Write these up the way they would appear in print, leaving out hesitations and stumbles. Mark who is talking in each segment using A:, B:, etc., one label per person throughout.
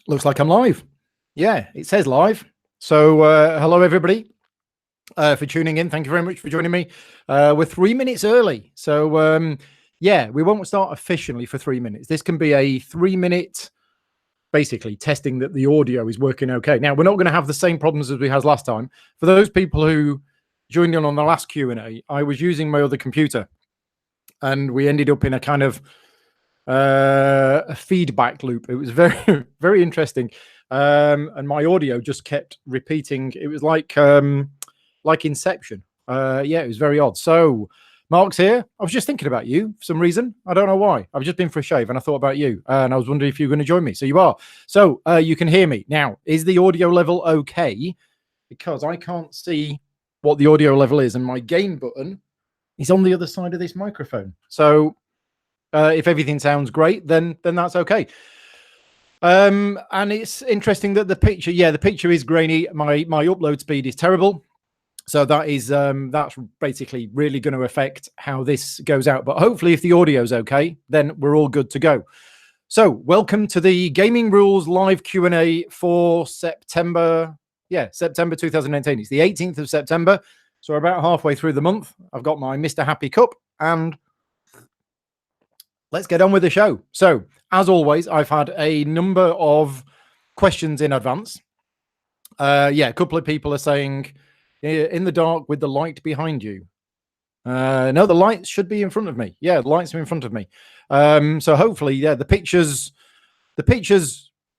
A: Looks like I'm live. Yeah, it says live. So hello, everybody, for tuning in. Thank you very much for joining me. We're 3 minutes early. So, yeah, we won't start officially for 3 minutes. This can be a 3-minute, basically, testing that the audio is working okay. Now, we're not going to have the same problems as we had last time. For those people who joined in on the last Q&A, I was using my other computer, and we ended up in a kind of a feedback loop. It was very, very interesting. And my audio just kept repeating. It was like Inception. Yeah, it was very odd. So Mark's here. I was just thinking about you for some reason. I don't know why. I've just been for a shave and I thought about you. And I was wondering if you're going to join me. So you are. So you can hear me. Now, is the audio level okay? Because I can't see what the audio level is. And my gain button is on the other side of this microphone. So if everything sounds great, then that's okay. And it's interesting that the picture is grainy. My upload speed is terrible. So that is that's basically really going to affect how this goes out. But hopefully if the audio is okay, then we're all good to go. So welcome to the Gaming Rules live Q&A for September 2018. It's the 18th of September. So we're about halfway through the month. I've got my Mr. Happy cup and let's get on with the show. So, as always, I've had a number of questions in advance. A couple of people are saying, in the dark with the light behind you. No, the lights should be in front of me. Yeah, the lights are in front of me. So hopefully, yeah, the picture's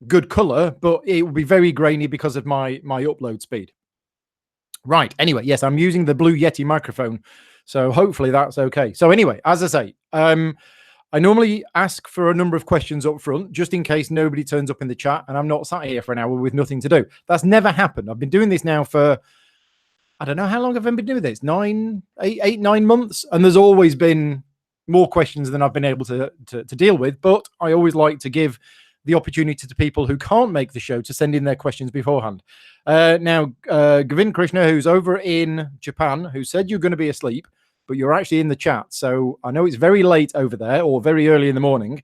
A: good color, but it will be very grainy because of my upload speed. Right. Anyway, yes, I'm using the Blue Yeti microphone. So hopefully that's okay. So anyway, as I say, I normally ask for a number of questions up front, just in case nobody turns up in the chat and I'm not sat here for an hour with nothing to do. That's never happened. I've been doing this now for, I don't know how long have I been doing this? 9 months. And there's always been more questions than I've been able to deal with. But I always like to give the opportunity to people who can't make the show to send in their questions beforehand. Now, Govind Krishna, who's over in Japan, who said you're going to be asleep, but you're actually in the chat. So I know it's very late over there or very early in the morning,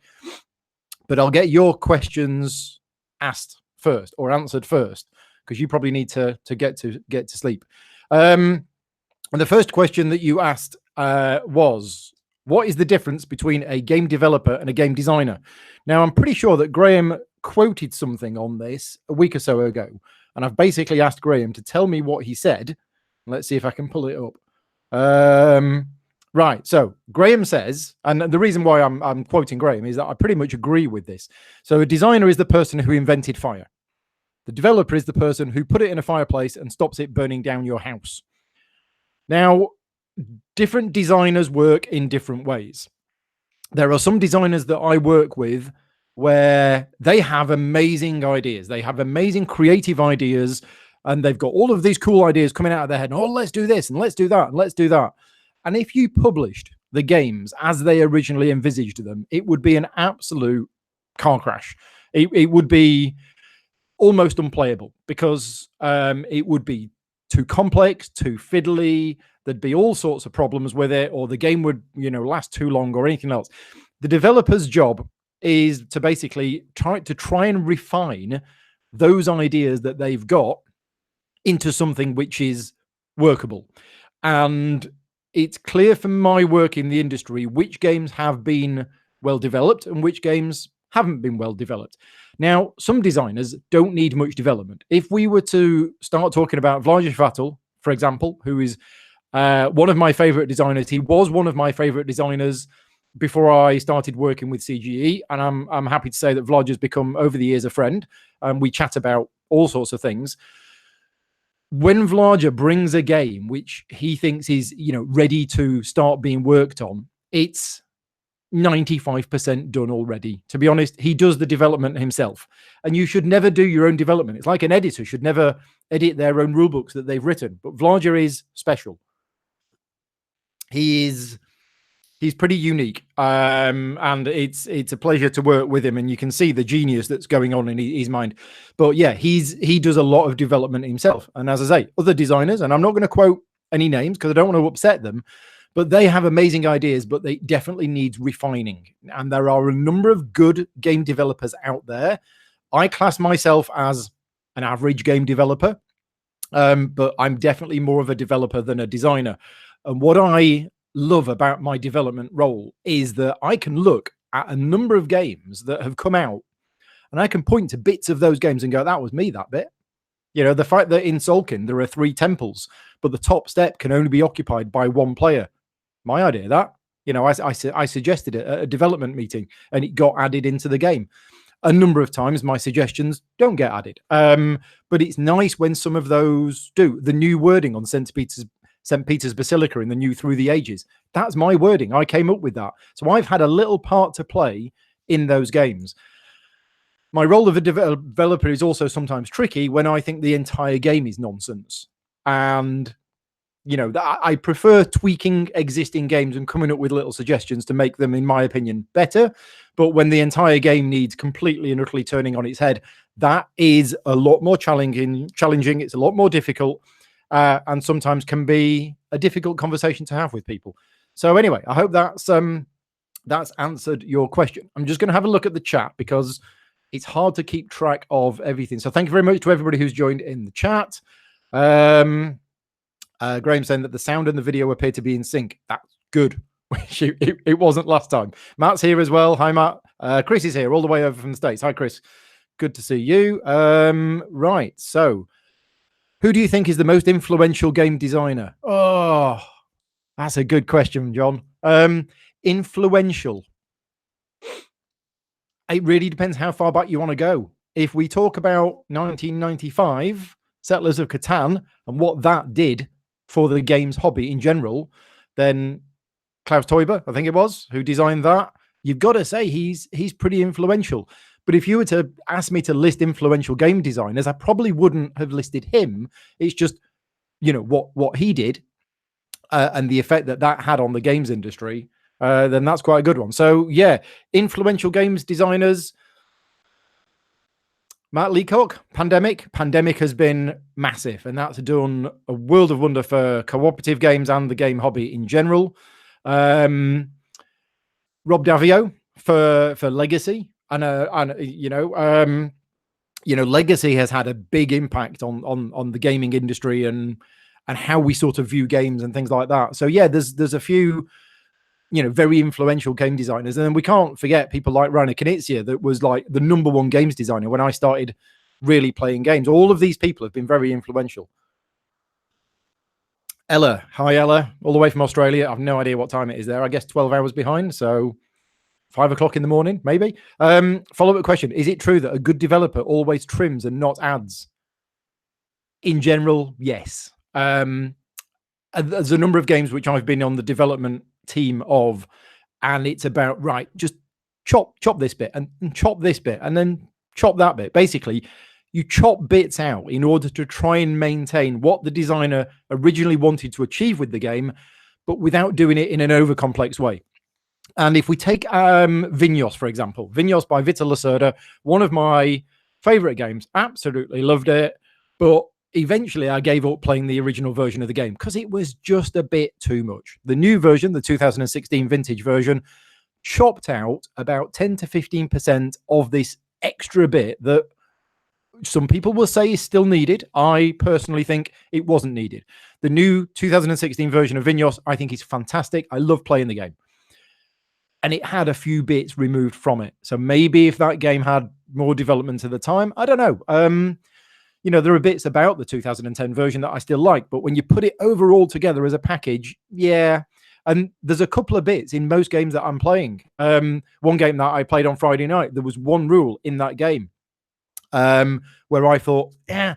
A: but I'll get your questions asked first or answered first, because you probably need to get to sleep. And the first question that you asked was, what is the difference between a game developer and a game designer? Now, I'm pretty sure that Graham quoted something on this a week or so ago, and I've basically asked Graham to tell me what he said. Let's see if I can pull it up. Right. So Graham says, and the reason why I'm quoting Graham is that I pretty much agree with this. So a designer is the person who invented fire. The developer is the person who put it in a fireplace and stops it burning down your house. Now, different designers work in different ways. There are some designers that I work with where they have amazing ideas. They have amazing creative ideas. And they've got all of these cool ideas coming out of their head. Oh, let's do this and let's do that and let's do that. And if you published the games as they originally envisaged them, it would be an absolute car crash. It would be almost unplayable because it would be too complex, too fiddly. There'd be all sorts of problems with it, or the game would, last too long or anything else. The developer's job is to basically try and refine those ideas that they've got into something which is workable. And it's clear from my work in the industry which games have been well developed and which games haven't been well developed. Now, some designers don't need much development. If we were to start talking about Vlad Fatal, for example, who is one of my favorite designers, he was one of my favorite designers before I started working with CGE, and I'm happy to say that Vlad has become over the years a friend, and we chat about all sorts of things. When Vlad brings a game which he thinks is, ready to start being worked on, it's 95% done already. To be honest, he does the development himself. And you should never do your own development. It's like an editor should never edit their own rule books that they've written. But Vlad is special. He's pretty unique, and it's a pleasure to work with him, and you can see the genius that's going on in his mind. But yeah, he does a lot of development himself, and as I say, other designers, and I'm not going to quote any names because I don't want to upset them, but they have amazing ideas, but they definitely need refining. And there are a number of good game developers out there. I class myself as an average game developer, but I'm definitely more of a developer than a designer. And what I love about my development role is that I can look at a number of games that have come out, and I can point to bits of those games and go, that was me, that bit. The fact that in Solkin there are 3 temples, but the top step can only be occupied by 1 player. My idea, that. I suggested it at a development meeting, and it got added into the game. A number of times my suggestions don't get added, but it's nice when some of those do. The new wording on St. Peter's Basilica in the new Through the Ages, that's my wording. I came up with that. So I've had a little part to play in those games. My role of a developer is also sometimes tricky when I think the entire game is nonsense. And, I prefer tweaking existing games and coming up with little suggestions to make them, in my opinion, better. But when the entire game needs completely and utterly turning on its head, that is a lot more challenging. It's a lot more difficult, and sometimes can be a difficult conversation to have with people. So anyway, I hope that's answered your question. I'm just going to have a look at the chat because it's hard to keep track of everything. So thank you very much to everybody who's joined in the chat. Graham saying that the sound and the video appear to be in sync. That's good. It wasn't last time. Matt's here as well. Hi, Matt. Chris is here all the way over from the States. Hi, Chris. Good to see you. Right. So who do you think is the most influential game designer? Oh, that's a good question, John. Influential. It really depends how far back you want to go. If we talk about 1995, Settlers of Catan, and what that did for the games hobby in general, then Klaus Teuber, I think it was, who designed that, you've got to say he's pretty influential. But if you were to ask me to list influential game designers, I probably wouldn't have listed him. It's just, what he did and the effect that had on the games industry, then that's quite a good one. So, yeah, influential games designers. Matt Leacock, Pandemic. Pandemic has been massive, and that's done a world of wonder for cooperative games and the game hobby in general. Rob Davio for Legacy, and Legacy has had a big impact on the gaming industry and how we sort of view games and things like that. So yeah, there's a few very influential game designers, and then we can't forget people like Rainer Knizia, that was like the #1 games designer when I started really playing games. All of these people have been very influential. Ella, hi Ella, all the way from Australia. I've no idea what time it is there. I guess 12 hours behind, so 5 o'clock in the morning, maybe. Follow-up question: is it true that a good developer always trims and not adds? In general, yes. There's a number of games which I've been on the development team of, and it's about, right, just chop this bit and chop this bit and then chop that bit. Basically, you chop bits out in order to try and maintain what the designer originally wanted to achieve with the game, but without doing it in an over complex way. And if we take Vinhos, for example, Vinhos by Vitor Lacerda, one of my favorite games, absolutely loved it, but eventually I gave up playing the original version of the game because it was just a bit too much. The new version, the 2016 vintage version, chopped out about 10 to 15% of this extra bit that some people will say is still needed. I personally think it wasn't needed. The new 2016 version of Vinhos, I think, is fantastic. I love playing the game. And it had a few bits removed from it. So maybe if that game had more development at the time, I don't know. There are bits about the 2010 version that I still like, but when you put it overall together as a package, yeah. And there's a couple of bits in most games that I'm playing. One game that I played on Friday night, there was one rule in that game where I thought, yeah,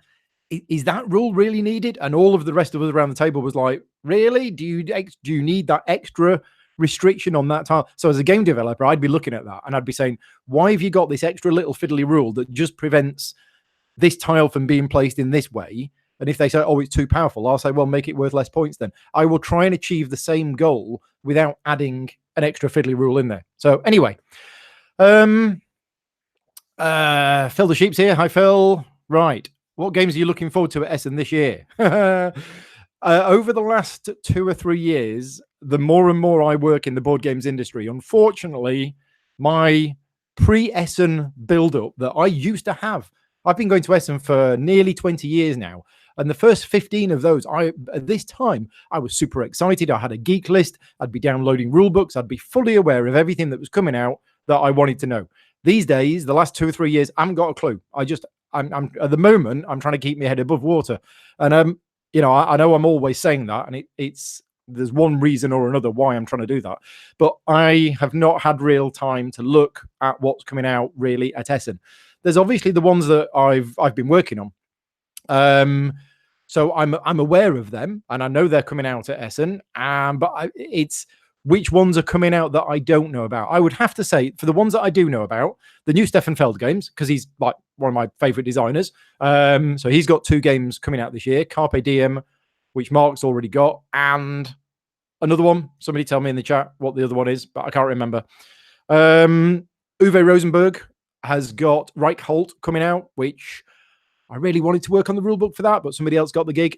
A: is that rule really needed? And all of the rest of us around the table was like, really? Do you need that extra restriction on that tile? So as a game developer, I'd be looking at that and I'd be saying, why have you got this extra little fiddly rule that just prevents this tile from being placed in this way? And if they say, oh, it's too powerful, I'll say, well, make it worth less points then. I will try and achieve the same goal without adding an extra fiddly rule in there. So anyway, Phil the Sheep's here. Hi, Phil. Right. What games are you looking forward to at Essen this year? Over the last 2 or 3 years, the more and more I work in the board games industry, unfortunately, my pre-Essen build-up that I used to have. I've been going to Essen for nearly 20 years now. And the first 15 of those, at this time, I was super excited. I had a geek list. I'd be downloading rule books. I'd be fully aware of everything that was coming out that I wanted to know. These days, the last 2 or 3 years, I haven't got a clue. I'm at the moment, I'm trying to keep my head above water. And, you know, I know I'm always saying that, and there's one reason or another why I'm trying to do that. But I have not had real time to look at what's coming out really at Essen. There's obviously the ones that I've been working on. So I'm aware of them, and I know they're coming out at Essen. But it's which ones are coming out that I don't know about. I would have to say, for the ones that I do know about, the new Stefan Feld games, because he's like one of my favorite designers. So he's got 2 games coming out this year: Carpe Diem, which Mark's already got, and another one. Somebody tell me in the chat what the other one is, but I can't remember. Uwe Rosenberg has got Reichholt coming out, which I really wanted to work on the rulebook for that, but somebody else got the gig.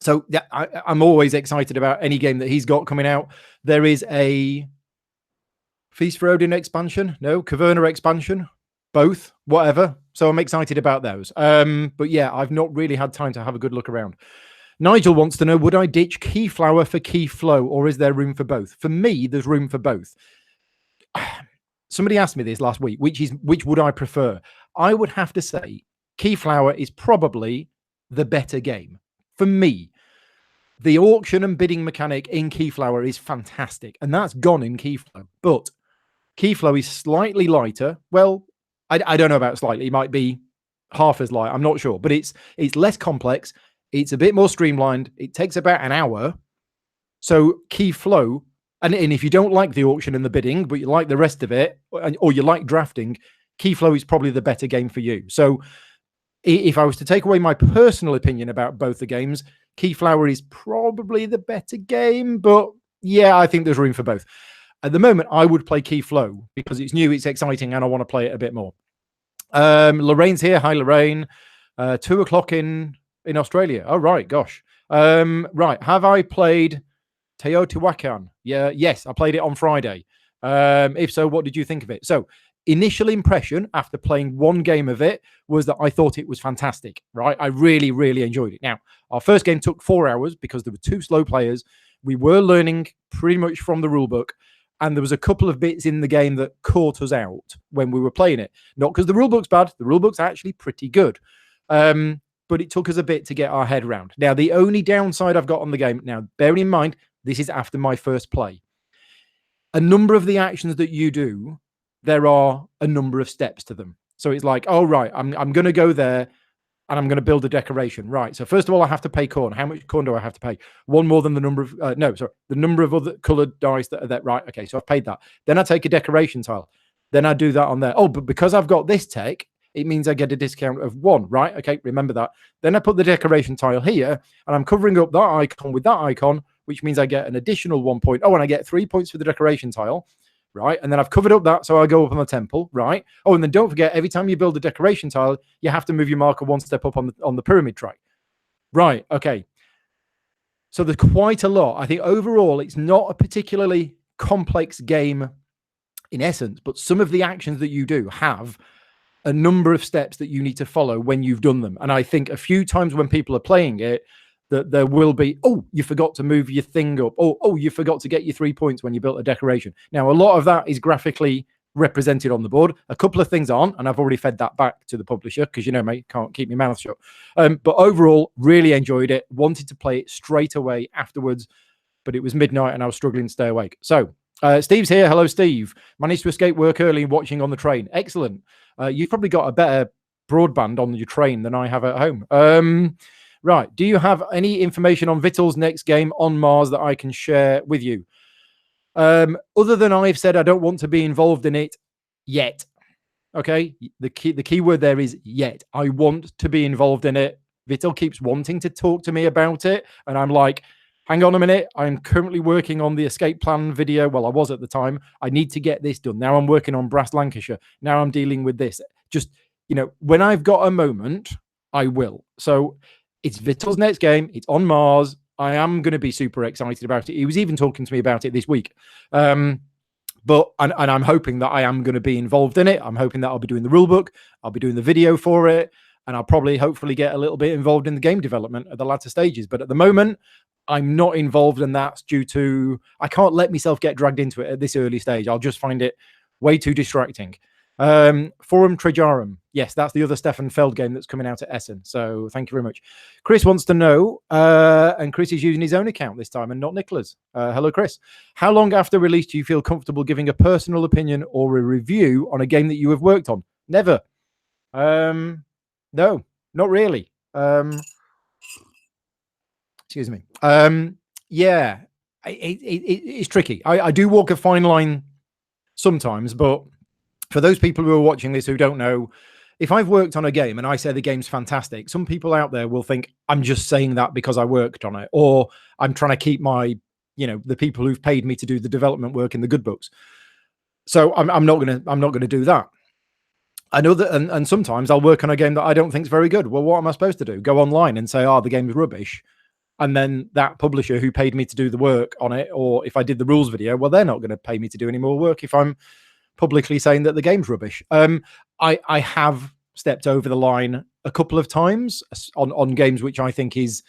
A: So yeah, I'm always excited about any game that he's got coming out. There is a Feast for Odin expansion, Caverna expansion, both, whatever. So I'm excited about those. But yeah, I've not really had time to have a good look around. Nigel wants to know, would I ditch Keyflower for Keyflow, or is there room for both? For me, there's room for both. Somebody asked me this last week, which would I prefer? I would have to say Keyflower is probably the better game. For me, the auction and bidding mechanic in Keyflower is fantastic, and that's gone in Keyflow. But Keyflow is slightly lighter. Well, I don't know about slightly. It might be half as light. I'm not sure. But it's less complex. It's a bit more streamlined. It takes about an hour. So Keyflow, and if you don't like the auction and the bidding, but you like the rest of it, or you like drafting, Keyflow is probably the better game for you. So if I was to take away my personal opinion about both the games, Keyflower is probably the better game. But yeah, I think there's room for both. At the moment, I would play Keyflow because it's new, it's exciting, and I want to play it a bit more. Lorraine's here. Hi, Lorraine. 2 o'clock in Australia. Oh, right. Gosh. Right. Have I played Teotihuacan? Yeah. Yes, I played it on Friday. If so, what did you think of it? So, initial impression after playing one game of it was that I thought it was fantastic, right? I really, really enjoyed it. Now, our first game took 4 hours because there were 2 slow players. We were learning pretty much from the rule book, and there was a couple of bits in the game that caught us out when we were playing it. Not because the rule book's bad. The rule book's actually pretty good. But it took us a bit to get our head around. Now, the only downside I've got on the game, now, bearing in mind, this is after my first play. A number of the actions that you do, there are a number of steps to them. So it's like, oh, right, I'm going to go there and I'm going to build a decoration. Right. So first of all, I have to pay corn. How much corn do I have to pay? One more than the number of, the number of other colored dice that are there. Right. Okay. So I've paid that. Then I take a decoration tile. Then I do that on there. Oh, but because I've got this tech, it means I get a discount of 1. Right. Okay. Remember that. Then I put the decoration tile here and I'm covering up that icon with that icon, which means I get an additional 1 point. Oh, and I get 3 points for the decoration tile. Right. And then I've covered up that. So I go up on the temple. Right. Oh, and then don't forget, every time you build a decoration tile, you have to move your marker 1 step up on the pyramid track. Right. Okay. So there's quite a lot. I think overall, it's not a particularly complex game in essence, but some of the actions that you do have a number of steps that you need to follow when you've done them. And I think a few times when people are playing it, that there will be, oh, you forgot to move your thing up. Oh, you forgot to get your 3 points when you built a decoration. Now, a lot of that is graphically represented on the board. A couple of things aren't, and I've already fed that back to the publisher because, you know, mate, can't keep my mouth shut. But overall, really enjoyed it. Wanted to play it straight away afterwards, but it was midnight and I was struggling to stay awake. So Steve's here. Hello, Steve. Managed to escape work early watching on the train. Excellent. You've probably got a better broadband on your train than I have at home. Right. Do you have any information on Vittel's next game on Mars that I can share with you? Other than I've said I don't want to be involved in it yet. Okay. The key word there is yet. I want to be involved in it. Vittel keeps wanting to talk to me about it. And I'm like, hang on a minute. I'm currently working on the escape plan video. Well, I was at the time. I need to get this done. Now I'm working on Brass Lancashire. Now I'm dealing with this. Just, you know, when I've got a moment, I will. So it's Vittel's next game. It's on Mars. I am going to be super excited about it. He was even talking to me about it this week. But But and I'm hoping that I am going to be involved in it. I'm hoping that I'll be doing the rule book, I'll be doing the video for it, and I'll probably hopefully get a little bit involved in the game development at the latter stages. But at the moment, I'm not involved, and that's due to I can't let myself get dragged into it at this early stage. I'll just find it way too distracting. Forum Trejarum. Yes, that's the other Stefan Feld game that's coming out at Essen. So thank you very much. Chris wants to know, and Chris is using his own account this time and not Nicola's. Hello, Chris. How long after release do you feel comfortable giving a personal opinion or a review on a game that you have worked on? Never. No, not really. Excuse me. Yeah, it's tricky. I do walk a fine line sometimes, but for those people who are watching this who don't know, if I've worked on a game and I say the game's fantastic, some people out there will think I'm just saying that because I worked on it, or I'm trying to keep my, the people who've paid me to do the development work in the good books. So I'm not gonna do that. I know that, and sometimes I'll work on a game that I don't think is very good. Well, what am I supposed to do? Go online and say, "Oh, the game's rubbish," and then that publisher who paid me to do the work on it, or if I did the rules video, well, they're not going to pay me to do any more work if I'm publicly saying that the game's rubbish. I have stepped over the line a couple of times on games which I think is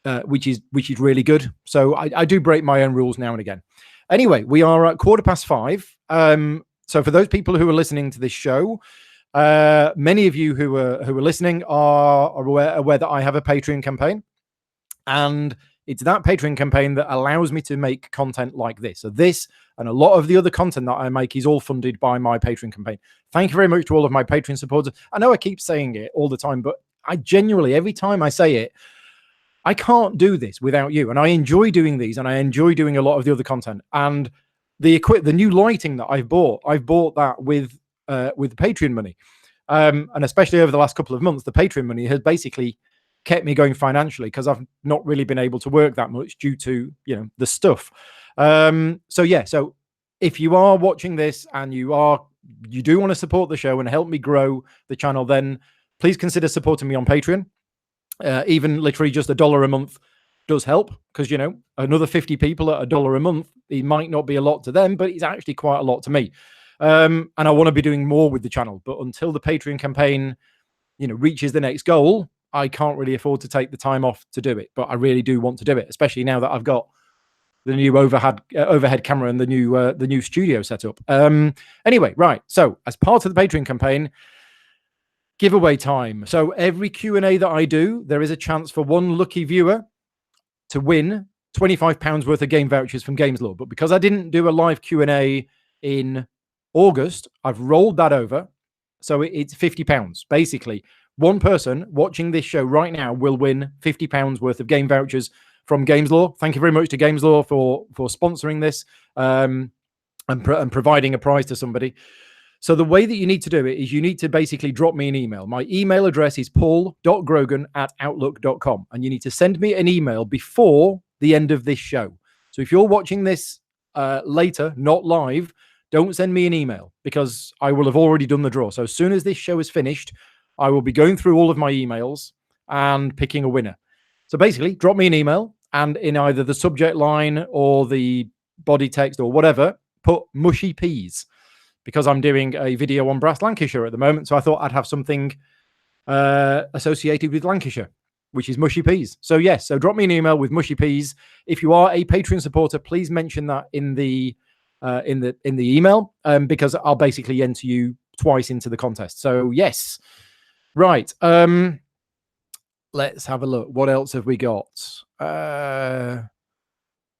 A: really good. So I do break my own rules now and again. Anyway, we are at 5:15. So for those people who are listening to this show, many of you who are listening are aware that I have a Patreon campaign, and it's that Patreon campaign that allows me to make content like this. So this and a lot of the other content that I make is all funded by my Patreon campaign. Thank you very much to all of my Patreon supporters. I know I keep saying it all the time, but I genuinely, every time I say it, I can't do this without you. And I enjoy doing these, and I enjoy doing a lot of the other content. And the new lighting that I've bought that with the Patreon money. And especially over the last couple of months, the Patreon money has basically kept me going financially because I've not really been able to work that much due to, the stuff. So if you are watching this and you do want to support the show and help me grow the channel, then please consider supporting me on Patreon. Even literally just $1 a month does help, because, another 50 people at $1 a month, it might not be a lot to them, but it's actually quite a lot to me. And I want to be doing more with the channel, but until the Patreon campaign, reaches the next goal, I can't really afford to take the time off to do it. But I really do want to do it, especially now that I've got the new overhead camera and the new studio set up. Anyway, right. So as part of the Patreon campaign, giveaway time. So every Q&A that I do, there is a chance for one lucky viewer to win £25 worth of game vouchers from GamesLore. But because I didn't do a live Q&A in August, I've rolled that over. So it's £50. Basically, one person watching this show right now will win £50 worth of game vouchers from GamesLore. Thank you very much to GamesLore for sponsoring this and providing a prize to somebody. So the way that you need to do it is you need to basically drop me an email. My email address is paul.grogan@outlook.com, and you need to send me an email before the end of this show. So if you're watching this later, not live, don't send me an email because I will have already done the draw. So as soon as this show is finished, I will be going through all of my emails and picking a winner. So basically, drop me an email, and in either the subject line or the body text or whatever, put mushy peas, because I'm doing a video on Brass Lancashire at the moment. So I thought I'd have something associated with Lancashire, which is mushy peas. So yes, so drop me an email with mushy peas. If you are a Patreon supporter, please mention that in the email, because I'll basically enter you twice into the contest. So yes. Right. Let's have a look. What else have we got? Right.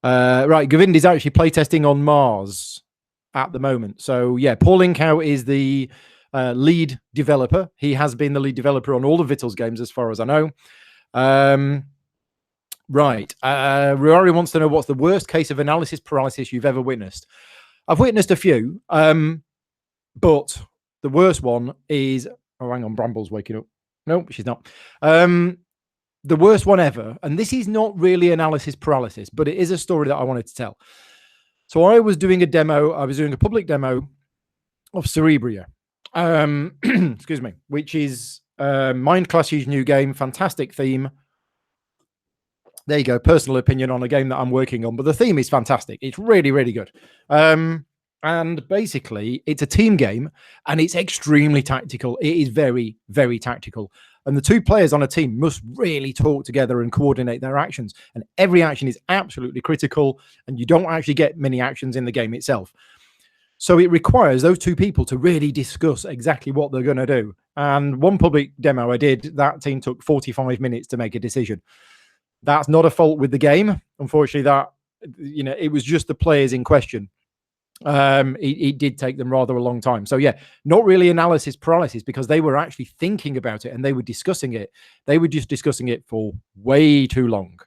A: Govind is actually playtesting on Mars at the moment. So yeah, Paul Inkow is the lead developer. He has been the lead developer on all of Vittles games, as far as I know. Right. Ruari wants to know, what's the worst case of analysis paralysis you've ever witnessed? I've witnessed a few, but the worst one is... Oh, hang on, Bramble's waking up. No, she's not. The worst one ever, and this is not really analysis paralysis, but it is a story that I wanted to tell. So I was doing a demo. I was doing a public demo of Cerebria, excuse me, which is Mind Clash's new game. Fantastic theme. There you go. Personal opinion on a game that I'm working on, but the theme is fantastic. It's really, really good. And And basically, it's a team game, and it's extremely tactical. It is very, very tactical. And the two players on a team must really talk together and coordinate their actions. And every action is absolutely critical, and you don't actually get many actions in the game itself. So it requires those two people to really discuss exactly what they're going to do. And one public demo I did, that team took 45 minutes to make a decision. That's not a fault with the game. Unfortunately, it was just the players in question. It did take them rather a long time. So yeah, not really analysis paralysis, because they were actually thinking about it and they were discussing it. They were just discussing it for way too long.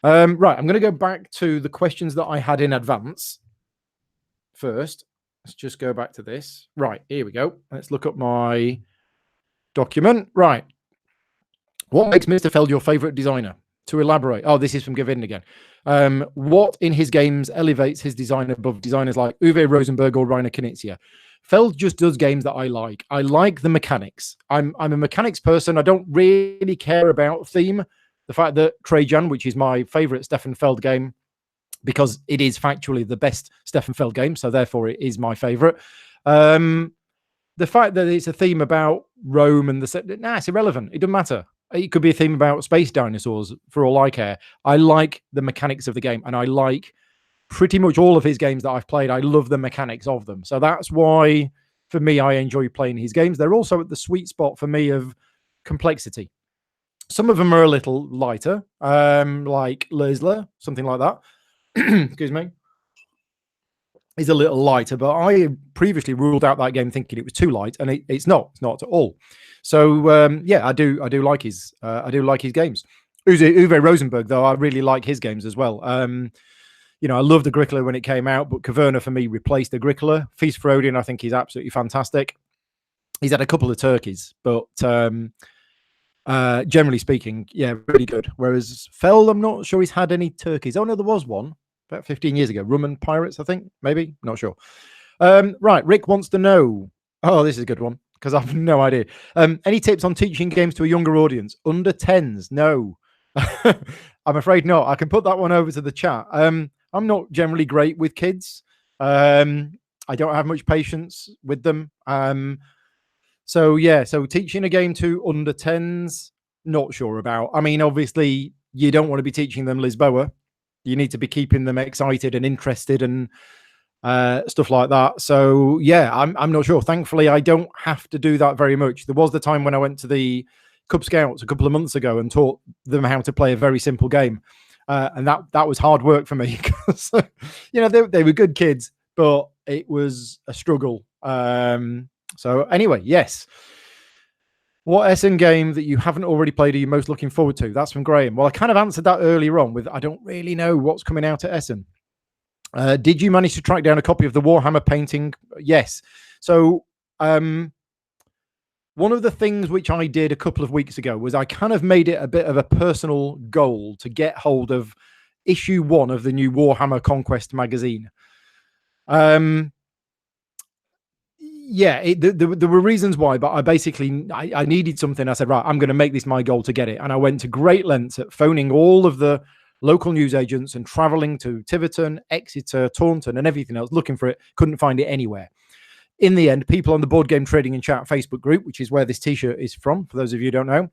A: Right, I'm going to go back to the questions that I had in advance first. Let's just go back to this. Right, here we go. Let's look up my document. Right. What makes Mr. Feld your favorite designer? To elaborate. Oh, this is from Gavin again. What in his games elevates his design above designers like Uwe Rosenberg or Rainer Knizia? Feld just does games that I like. I like the mechanics. I'm a mechanics person. I don't really care about theme. The fact that Trajan, which is my favorite Stefan Feld game, because it is factually the best Stefan Feld game, so therefore it is my favorite. The fact that it's a theme about Rome and it's irrelevant. It doesn't matter. It could be a theme about space dinosaurs for all I care. I like the mechanics of the game, and I like pretty much all of his games that I've played. I love the mechanics of them. So that's why, for me, I enjoy playing his games. They're also at the sweet spot for me of complexity. Some of them are a little lighter, like Lesler, something like that. Excuse me. Is a little lighter, but I previously ruled out that game thinking it was too light, and it's not at all. So yeah, I do like his games. Uwe Rosenberg, though, I really like his games as well. I loved Agricola when it came out, but Caverna for me replaced Agricola. Feast for Odin, I think he's absolutely fantastic. He's had a couple of turkeys, but generally speaking, yeah, really good. Whereas Feld, I'm not sure he's had any turkeys. Oh no, there was one about 15 years ago. Rum and Pirates, I think, maybe, not sure. Right, Rick wants to know. Oh, this is a good one, because I have no idea. Any tips on teaching games to a younger audience? Under 10s? No. I'm afraid not. I can put that one over to the chat. I'm not generally great with kids. I don't have much patience with them. So teaching a game to under 10s, not sure about. I mean, obviously, you don't want to be teaching them Lisboa. You need to be keeping them excited and interested and stuff like that. So yeah, I'm not sure. Thankfully, I don't have to do that very much. There was the time when I went to the Cub Scouts a couple of months ago and taught them how to play a very simple game, and that was hard work for me because they were good kids, but it was a struggle. So anyway, yes. What Essen game that you haven't already played are you most looking forward to? That's from Graham. Well, I kind of answered that earlier on with I don't really know what's coming out at Essen. Did you manage to track down a copy of the Warhammer painting? Yes. So one of the things which I did a couple of weeks ago was I kind of made it a bit of a personal goal to get hold of issue 1 of the new Warhammer Conquest magazine. Yeah, there were reasons why, but I needed something. I said, right, I'm going to make this my goal to get it. And I went to great lengths at phoning all of the local news agents and traveling to Tiverton, Exeter, Taunton, and everything else, looking for it. Couldn't find it anywhere. In the end, people on the Board Game Trading and Chat Facebook group, which is where this T-shirt is from, for those of you who don't know,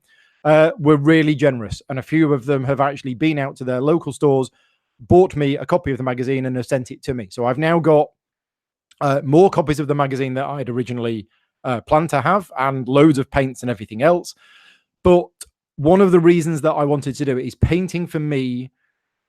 A: were really generous. And a few of them have actually been out to their local stores, bought me a copy of the magazine, and have sent it to me. So I've now got more copies of the magazine that I'd originally planned to have, and loads of paints and everything else. But one of the reasons that I wanted to do it is painting for me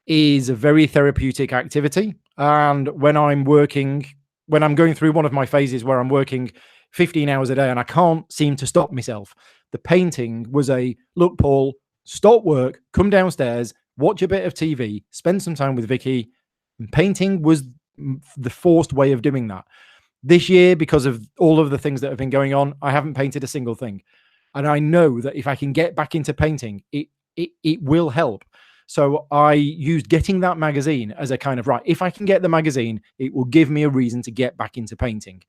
A: is a very therapeutic activity. And when I'm going through one of my phases where I'm working 15 hours a day and I can't seem to stop myself, the painting was look, Paul, stop work, come downstairs, watch a bit of TV, spend some time with Vicky. And painting was the forced way of doing that. This year, because of all of the things that have been going on, I haven't painted a single thing. And I know that if I can get back into painting, it will help. So I used getting that magazine as a kind of, right, if I can get the magazine, it will give me a reason to get back into painting.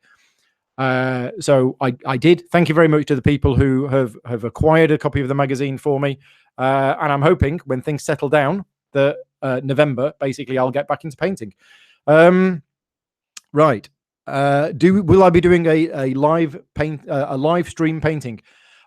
A: So I did. Thank you very much to the people who have acquired a copy of the magazine for me. And I'm hoping when things settle down that November, basically, I'll get back into painting. Right. Will I be doing a live stream painting?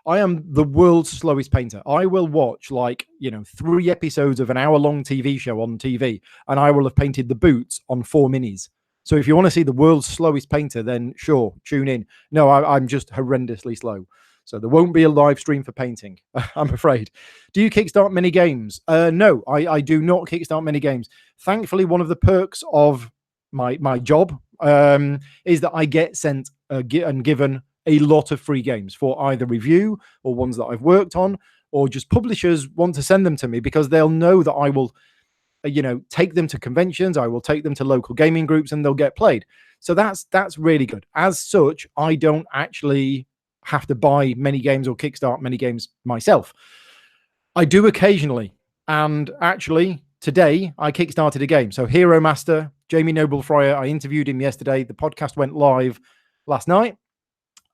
A: I am the world's slowest painter. I will watch 3 episodes of an hour-long TV show on TV, and I will have painted the boots on 4 minis. So if you want to see the world's slowest painter, then sure, tune in. No, I'm just horrendously slow. So there won't be a live stream for painting, I'm afraid. Do you kickstart many games? No, I do not kickstart many games. Thankfully, one of the perks of my job is that I get sent and given a lot of free games for either review or ones that I've worked on, or just publishers want to send them to me because they'll know that I will take them to conventions, I will take them to local gaming groups, and they'll get played. So that's really good. As such, I don't actually have to buy many games or kickstart many games myself. I do occasionally, and actually today I kickstarted a game. So Hero Master, Jamie Noble Fryer, I interviewed him yesterday. The podcast went live last night.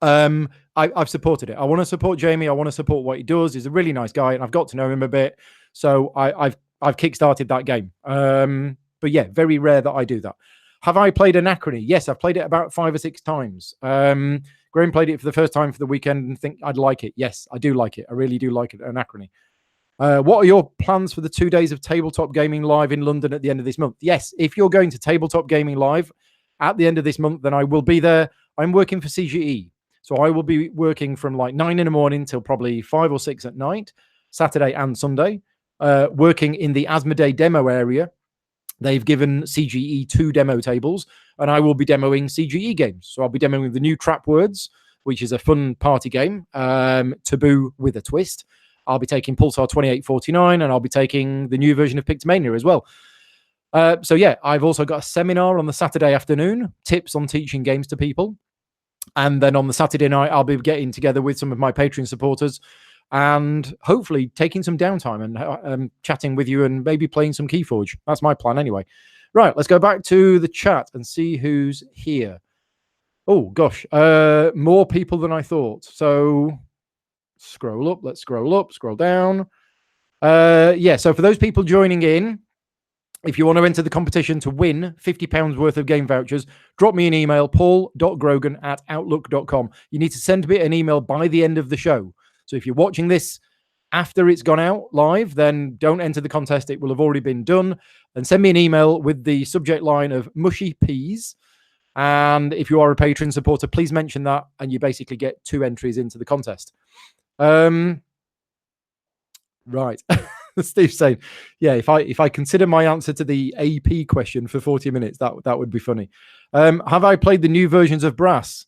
A: I've supported it. I want to support Jamie. I want to support what he does. He's a really nice guy, and I've got to know him a bit. So I've kickstarted that game. But yeah, very rare that I do that. Have I played Anachrony? Yes, I've played it about 5 or 6 times. Graham played it for the first time for the weekend and think I'd like it. Yes, I do like it. I really do like it, Anachrony. What are your plans for the 2 days of Tabletop Gaming Live in London at the end of this month? Yes, if you're going to Tabletop Gaming Live at the end of this month, then I will be there. I'm working for CGE. So I will be working from 9 in the morning till probably 5 or 6 at night, Saturday and Sunday, working in the Asmodee demo area. They've given CGE 2 demo tables, and I will be demoing CGE games. So I'll be demoing the new Trap Words, which is a fun party game, Taboo with a twist. I'll be taking Pulsar 2849, and I'll be taking the new version of Pictomania as well. So yeah, I've also got a seminar on the Saturday afternoon, tips on teaching games to people. And then on the Saturday night, I'll be getting together with some of my Patreon supporters and hopefully taking some downtime and chatting with you and maybe playing some KeyForge. That's my plan anyway. Right, let's go back to the chat and see who's here. Oh, gosh, more people than I thought. So scroll up, let's scroll up, scroll down. Yeah, so for those people joining in, if you want to enter the competition to win £50 worth of game vouchers, drop me an email, paul.grogan@outlook.com. You need to send me an email by the end of the show. So if you're watching this after it's gone out live, then don't enter the contest. It will have already been done. And send me an email with the subject line of mushy peas. And if you are a Patreon supporter, please mention that, and you basically get 2 entries into the contest. Right. Steve's saying, yeah, if I consider my answer to the AP question for 40 minutes, that would be funny. Have I played the new versions of Brass?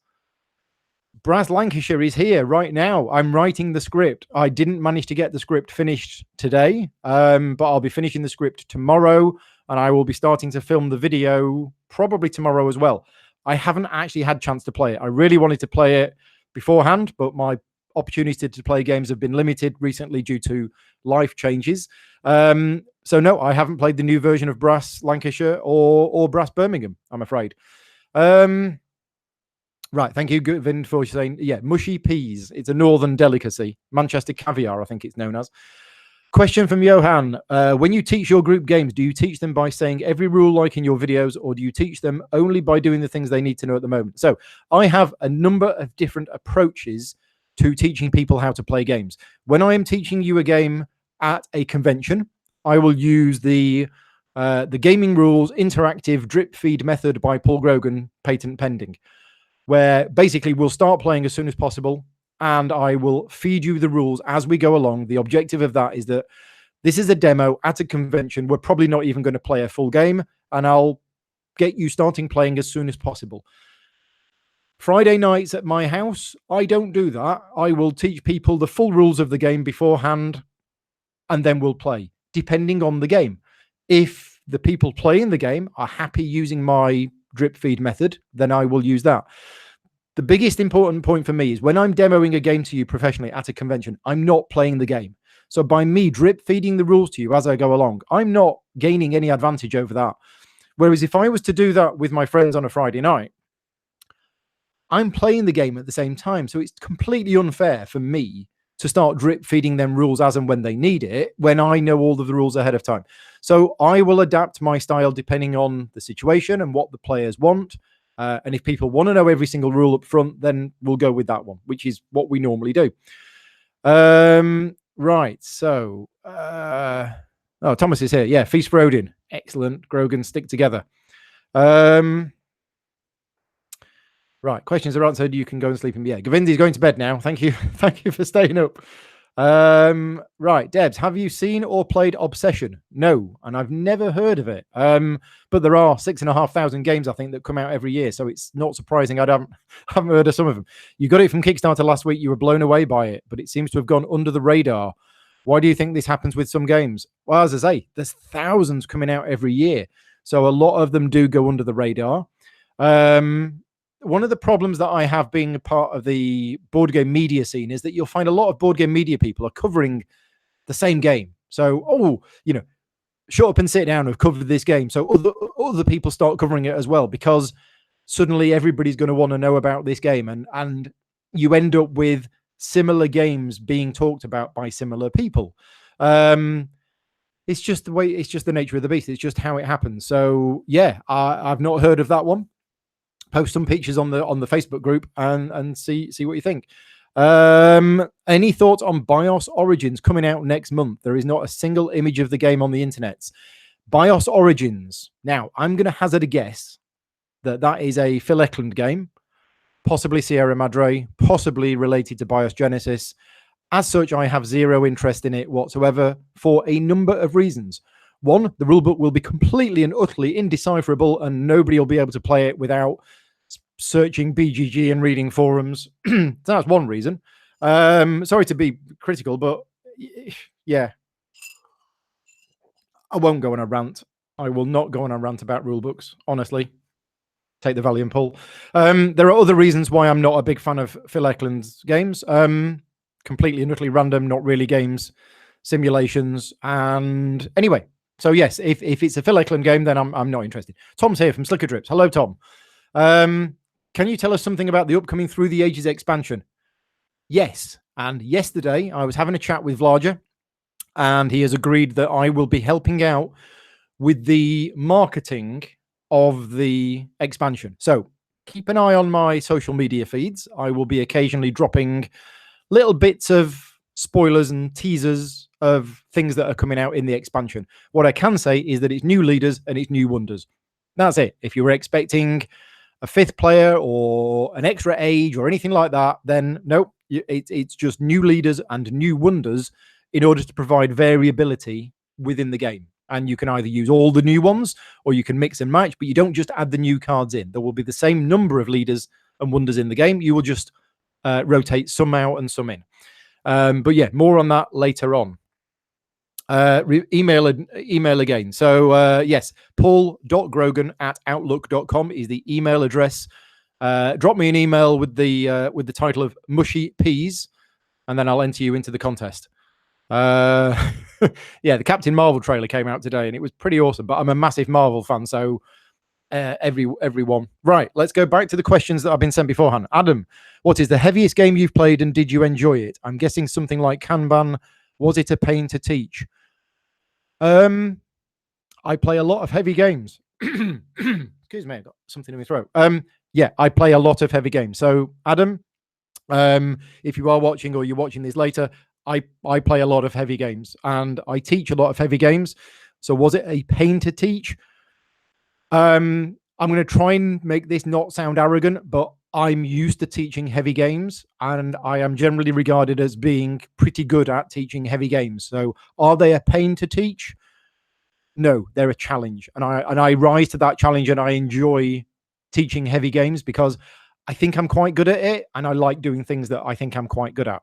A: Brass Lancashire is here right now. I'm writing the script. I didn't manage to get the script finished today, but I'll be finishing the script tomorrow, and I will be starting to film the video probably tomorrow as well. I haven't actually had a chance to play it. I really wanted to play it beforehand, but my opportunities to play games have been limited recently due to life changes. So no, I haven't played the new version of Brass Lancashire or Brass Birmingham, I'm afraid. Right, thank you, Vin, for saying, yeah, mushy peas. It's a northern delicacy. Manchester caviar, I think it's known as. Question from Johan. When you teach your group games, do you teach them by saying every rule like in your videos, or do you teach them only by doing the things they need to know at the moment? So I have a number of different approaches to teaching people how to play games. When I am teaching you a game at a convention, I will use the Gaming Rules Interactive Drip Feed Method by Paul Grogan, patent pending, where basically we'll start playing as soon as possible, and I will feed you the rules as we go along. The objective of that is that this is a demo at a convention. We're probably not even going to play a full game, and I'll get you starting playing as soon as possible. Friday nights at my house, I don't do that. I will teach people the full rules of the game beforehand, and then we'll play, depending on the game. If the people playing the game are happy using my drip feed method, then I will use that. The biggest important point for me is when I'm demoing a game to you professionally at a convention, I'm not playing the game. So by me drip feeding the rules to you as I go along, I'm not gaining any advantage over that. Whereas if I was to do that with my friends on a Friday night, I'm playing the game at the same time. So it's completely unfair for me to start drip feeding them rules as and when they need it, when I know all of the rules ahead of time. So I will adapt my style depending on the situation and what the players want. And if people want to know every single rule up front, then we'll go with that one, which is what we normally do. Right. So, Thomas is here. Yeah. Feast for Odin. Excellent. Grogan, stick together. Right. Questions are answered. You can go and sleep in. Yeah. Govindi's going to bed now. Thank you. Thank you for staying up. Right. Debs, have you seen or played Obsession? No. And I've never heard of it. But there are 6,500 games, I think, that come out every year. So it's not surprising I haven't heard of some of them. You got it from Kickstarter last week. You were blown away by it, but it seems to have gone under the radar. Why do you think this happens with some games? Well, as I say, there's thousands coming out every year. So a lot of them do go under the radar. One of the problems that I have being a part of the board game media scene is that you'll find a lot of board game media people are covering the same game. So, shut up and sit down. I've covered this game. So other people start covering it as well, because suddenly everybody's going to want to know about this game. And you end up with similar games being talked about by similar people. It's just the nature of the beast. It's just how it happens. So yeah, I've not heard of that one. Post some pictures on the Facebook group and see what you think. Any thoughts on BIOS Origins coming out next month? There is not a single image of the game on the internet. BIOS Origins. Now, I'm going to hazard a guess that is a Phil Eklund game, possibly Sierra Madre, possibly related to BIOS Genesis. As such, I have zero interest in it whatsoever for a number of reasons. One, the rulebook will be completely and utterly indecipherable, and nobody will be able to play it without searching BGG and reading forums. So that's one reason. Sorry to be critical, but yeah, I won't go on a rant. I will not go on a rant about rulebooks, honestly. Take the Valiant pull. There are other reasons why I'm not a big fan of Phil Eklund's games. Completely and utterly random, not really games, simulations. And anyway, so yes, if it's a Phil Eklund game, then I'm not interested. Tom's here from Slicker Drips. Hello, Tom. Can you tell us something about the upcoming Through the Ages expansion? Yes. And yesterday I was having a chat with Vlaja, and he has agreed that I will be helping out with the marketing of the expansion. So keep an eye on my social media feeds. I will be occasionally dropping little bits of spoilers and teasers of things that are coming out in the expansion. What I can say is that it's new leaders and it's new wonders. That's it. If you were expecting a fifth player or an extra age or anything like that, then nope, it's just new leaders and new wonders in order to provide variability within the game. And you can either use all the new ones or you can mix and match, but you don't just add the new cards in. There will be the same number of leaders and wonders in the game. You will just rotate some out and some in. But yeah, more on that later on. Email again. So yes, paul.grogan@outlook.com is the email address. Drop me an email with the title of Mushy Peas, and then I'll enter you into the contest. Yeah, the Captain Marvel trailer came out today, and it was pretty awesome. But I'm a massive Marvel fan, so everyone. Right, let's go back to the questions that I've been sent beforehand. Adam, what is the heaviest game you've played, and did you enjoy it? I'm guessing something like Kanban. Was it a pain to teach? I play a lot of heavy games. Excuse me, I got something in my throat. Yeah, I play a lot of heavy games. So, Adam, if you are watching or you're watching this later, I play a lot of heavy games and I teach a lot of heavy games. So, was it a pain to teach? I'm going to try and make this not sound arrogant, but I'm used to teaching heavy games, and I am generally regarded as being pretty good at teaching heavy games. So are they a pain to teach? No, they're a challenge. And I rise to that challenge, and I enjoy teaching heavy games because I think I'm quite good at it, and I like doing things that I think I'm quite good at.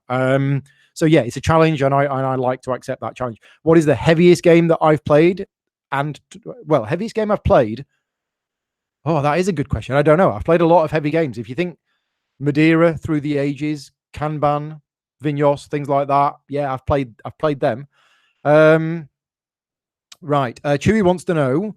A: So yeah, it's a challenge, and I like to accept that challenge. What is the heaviest game that I've played? And well, heaviest game I've played. Oh, that is a good question. I don't know. I've played a lot of heavy games. If you think Madeira, Through the Ages, Kanban, Vinyos, things like that, yeah, I've played them. Right. Chewy wants to know,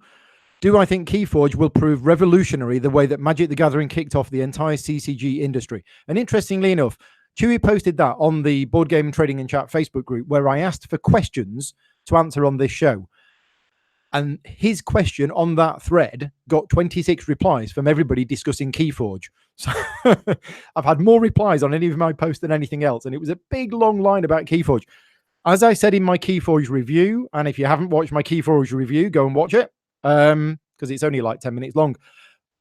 A: do I think KeyForge will prove revolutionary the way that Magic the Gathering kicked off the entire CCG industry? And interestingly enough, Chewy posted that on the Board Game Trading and Chat Facebook group, where I asked for questions to answer on this show. And his question on that thread got 26 replies from everybody discussing KeyForge. So I've had more replies on any of my posts than anything else. And it was a big, long line about KeyForge. As I said in my KeyForge review, and if you haven't watched my KeyForge review, go and watch it, because it's only like 10 minutes long.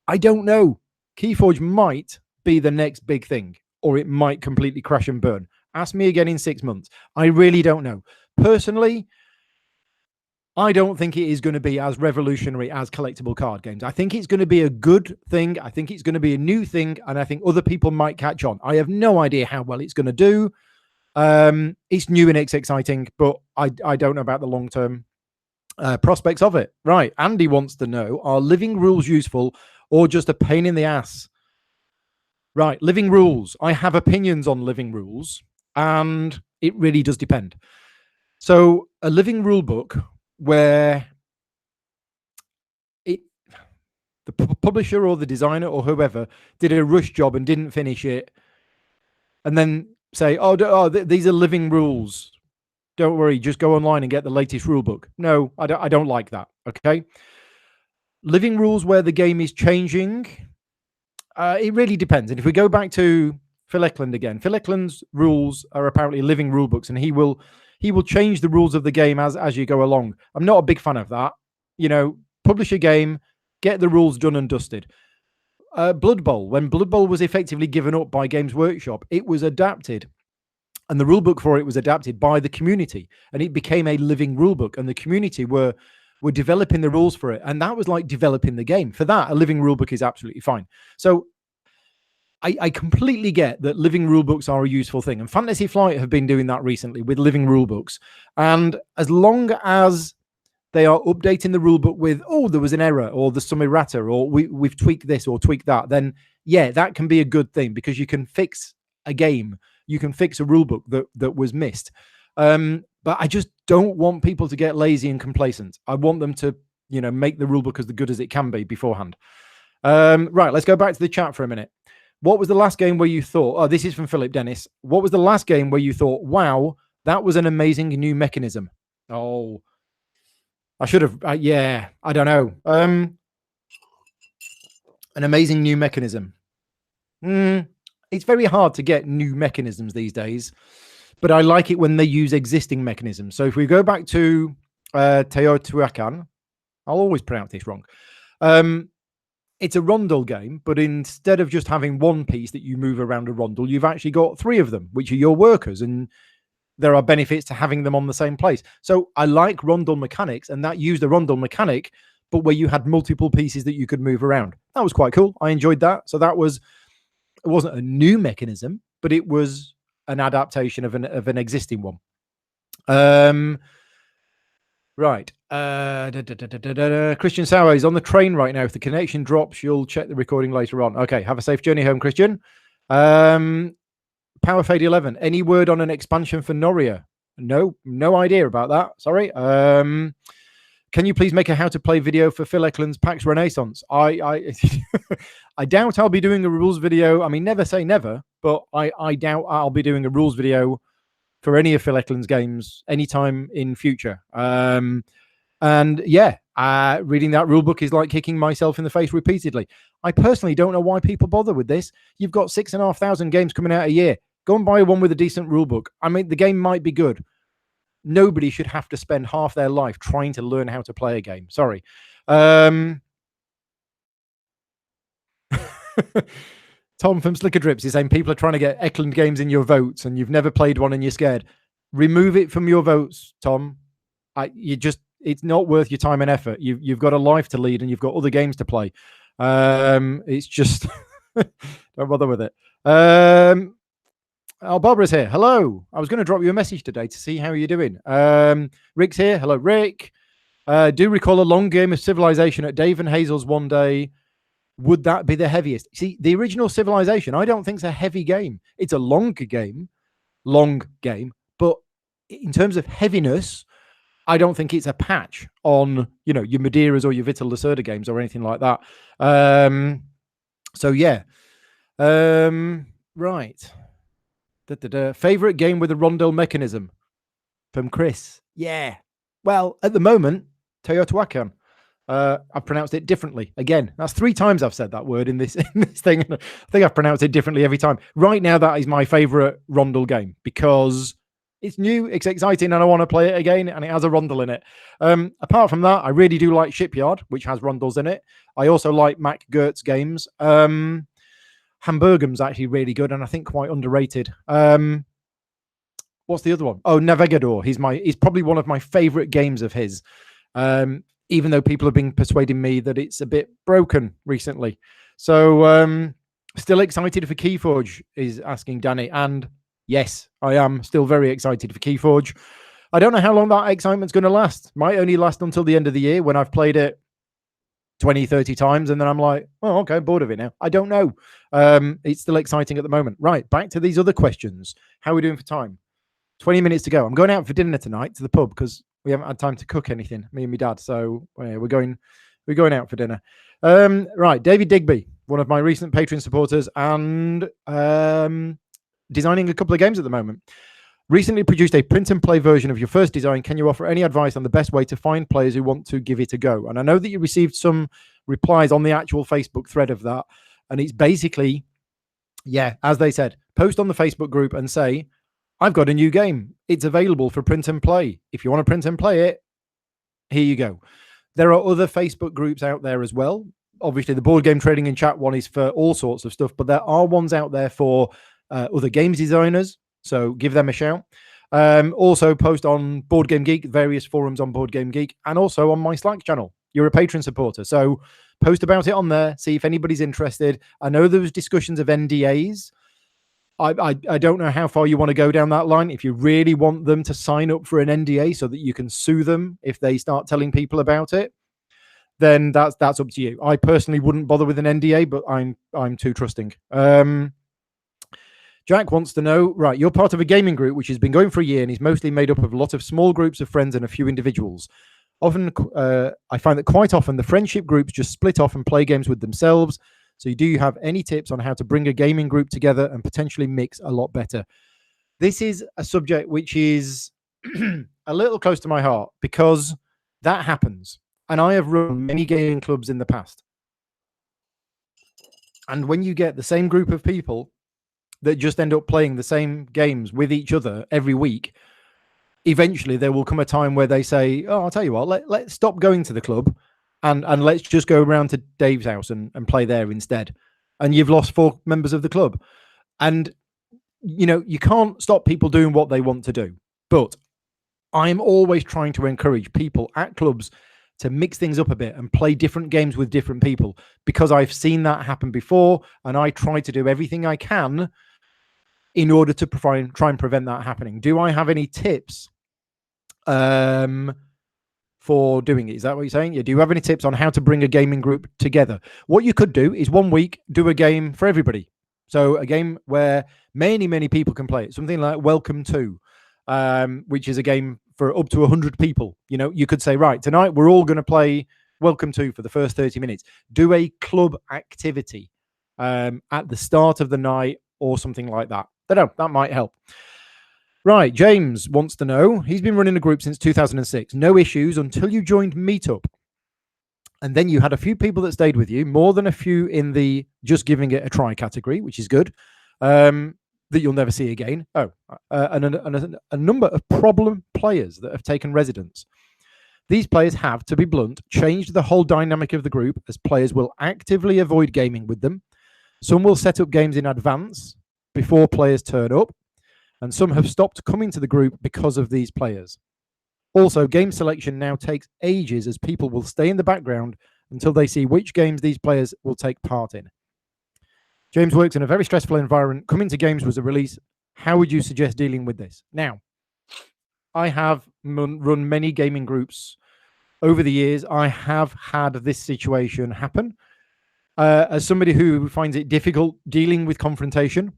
A: I don't know. KeyForge might be the next big thing, or it might completely crash and burn. Ask me again in 6 months. I really don't know. Personally, I don't think it is going to be as revolutionary as collectible card games. I think it's going to be a good thing. I think it's going to be a new thing, and I think other people might catch on. I have no idea how well it's going to do. It's new and it's exciting, but I don't know about the long-term prospects of it. Right. Andy wants to know, are living rules useful or just a pain in the ass? Right. Living rules. I have opinions on living rules, and it really does depend. So a living rule book where the publisher or the designer or whoever did a rush job and didn't finish it, and then say, these are living rules. Don't worry, just go online and get the latest rule book. No, I don't like that. Okay. Living rules where the game is changing, it really depends. And if we go back to Phil Eklund again, Phil Eklund's rules are apparently living rule books, and he will change the rules of the game as you go along. I'm not a big fan of that. Publish a game, get the rules done and dusted. Blood Bowl, when Blood Bowl was effectively given up by Games Workshop, it was adapted, and the rulebook for it was adapted by the community, and it became a living rulebook, and the community were developing the rules for it, and that was like developing the game. For that, a living rulebook is absolutely fine. So I completely get that living rulebooks are a useful thing, and Fantasy Flight have been doing that recently with living rulebooks, and as long as they are updating the rulebook with, there was an error, or there's some errata, or we've tweaked this or tweaked that, then yeah, that can be a good thing, because you can fix a game, you can fix a rulebook that was missed. But I just don't want people to get lazy and complacent. I want them to, make the rulebook as good as it can be beforehand. Right, let's go back to the chat for a minute. What was the last game where you thought, this is from Philip Dennis. What was the last game where you thought, wow, that was an amazing new mechanism? Oh, I should have, I don't know. An amazing new mechanism. It's very hard to get new mechanisms these days, but I like it when they use existing mechanisms. So if we go back to Teotihuacan, I'll always pronounce this wrong. It's a rondel game, but instead of just having one piece that you move around a rondel, you've actually got 3 of them, which are your workers, and there are benefits to having them on the same place. So I like rondel mechanics, and that used a rondel mechanic, but where you had multiple pieces that you could move around. That was quite cool. I enjoyed that. So it wasn't a new mechanism, but it was an adaptation of an existing one. Right. Christian Sauer is on the train right now. If the connection drops, you'll check the recording later on. Okay. Have a safe journey home, Christian. Power Fade 11. Any word on an expansion for Noria? No idea about that. Sorry. Can you please make a how to play video for Phil Eklund's PAX Renaissance? I doubt I'll be doing a rules video. I mean, never say never, but I doubt I'll be doing a rules video for any of Phil Eklund's games anytime in future. And yeah, reading that rule book is like kicking myself in the face repeatedly. I personally don't know why people bother with this. You've got 6,500 games coming out a year. Go and buy one with a decent rule book. I mean, the game might be good. Nobody should have to spend half their life trying to learn how to play a game. Sorry. Tom from Slicker Drips is saying people are trying to get Eklund games in your votes and you've never played one and you're scared. Remove it from your votes, Tom. It's not worth your time and effort. You've got a life to lead and you've got other games to play. It's just don't bother with it. Barbara's here. Hello. I was going to drop you a message today to see how you're doing. Rick's here. Hello, Rick. Do recall a long game of Civilization at Dave and Hazel's one day. Would that be the heaviest? See, the original Civilization, I don't think it's a heavy game. It's a long game, but in terms of heaviness, I don't think it's a patch on, your Madeiras or your Vital Lacerda games or anything like that. So yeah. Right. Favorite game with a rondel mechanism from Chris. Yeah. Well, at the moment, Teotihuacan. I've pronounced it differently. Again, that's 3 times I've said that word in this thing. I think I've pronounced it differently every time. Right now, that is my favorite Rondel game because it's new, it's exciting, and I want to play it again, and it has a Rondel in it. Apart from that, I really do like Shipyard, which has Rondels in it. I also like Mac Gert's games. Hamburgum's actually really good, and I think quite underrated. What's the other one? Oh, Navigador. He's probably one of my favorite games of his. Even though people have been persuading me that it's a bit broken recently. So still excited for KeyForge, is asking Danny. And yes, I am still very excited for KeyForge. I don't know how long that excitement's going to last. Might only last until the end of the year when I've played it 20, 30 times. And then I'm like, oh, okay, I'm bored of it now. I don't know. It's still exciting at the moment. Right, back to these other questions. How are we doing for time? 20 minutes to go. I'm going out for dinner tonight to the pub because we haven't had time to cook anything, me and my dad. So we're going out for dinner. Right, David Digby, one of my recent Patreon supporters and designing a couple of games at the moment. Recently produced a print and play version of your first design. Can you offer any advice on the best way to find players who want to give it a go? And I know that you received some replies on the actual Facebook thread of that. And it's basically, yeah, as they said, post on the Facebook group and say, I've got a new game. It's available for print and play. If you want to print and play it, here you go. There are other Facebook groups out there as well. Obviously, the Board Game Trading and Chat one is for all sorts of stuff, but there are ones out there for other games designers. So give them a shout. Also post on Board Game Geek, various forums on Board Game Geek, and also on my Slack channel. You're a Patreon supporter, so post about it on there. See if anybody's interested. I know there was discussions of NDAs. I don't know how far you want to go down that line. If you really want them to sign up for an NDA so that you can sue them if they start telling people about it, then that's up to you. I personally wouldn't bother with an NDA, but I'm too trusting. Jack wants to know, right, you're part of a gaming group which has been going for a year and is mostly made up of a lot of small groups of friends and a few individuals. Often, I find that quite often the friendship groups just split off and play games with themselves. So do you have any tips on how to bring a gaming group together and potentially mix a lot better? This is a subject which is a little close to my heart because that happens. And I have run many gaming clubs in the past. And when you get the same group of people that just end up playing the same games with each other every week, eventually there will come a time where they say, oh, I'll tell you what, let's stop going to the club and let's just go around to Dave's house and play there instead. And you've lost 4 members of the club. And, you know, you can't stop people doing what they want to do. But I'm always trying to encourage people at clubs to mix things up a bit and play different games with different people, because I've seen that happen before, and I try to do everything I can in order to try and prevent that happening. Do I have any tips for doing it? Is that what you're saying? Yeah. Do you have any tips on how to bring a gaming group together? What you could do is one week do a game for everybody. So a game where many people can play it. Something like Welcome To, which is a game for up to 100 people. You know, you could say, right, tonight we're all going to play Welcome To for the first 30 minutes. Do a club activity at the start of the night or something like that. I don't know, that might help. Right, James wants to know, he's been running a group since 2006. No issues until you joined Meetup. And then you had a few people that stayed with you, more than a few in the just giving it a try category, which is good, that you'll never see again. Oh, and a number of problem players that have taken residence. These players have, to be blunt, changed the whole dynamic of the group, as players will actively avoid gaming with them. Some will set up games in advance before players turn up, and some have stopped coming to the group because of these players. Also, game selection now takes ages, as people will stay in the background until they see which games these players will take part in. James works in a very stressful environment. Coming to games was a release. How would you suggest dealing with this? Now, I have run many gaming groups over the years. I have had this situation happen. As somebody who finds it difficult dealing with confrontation,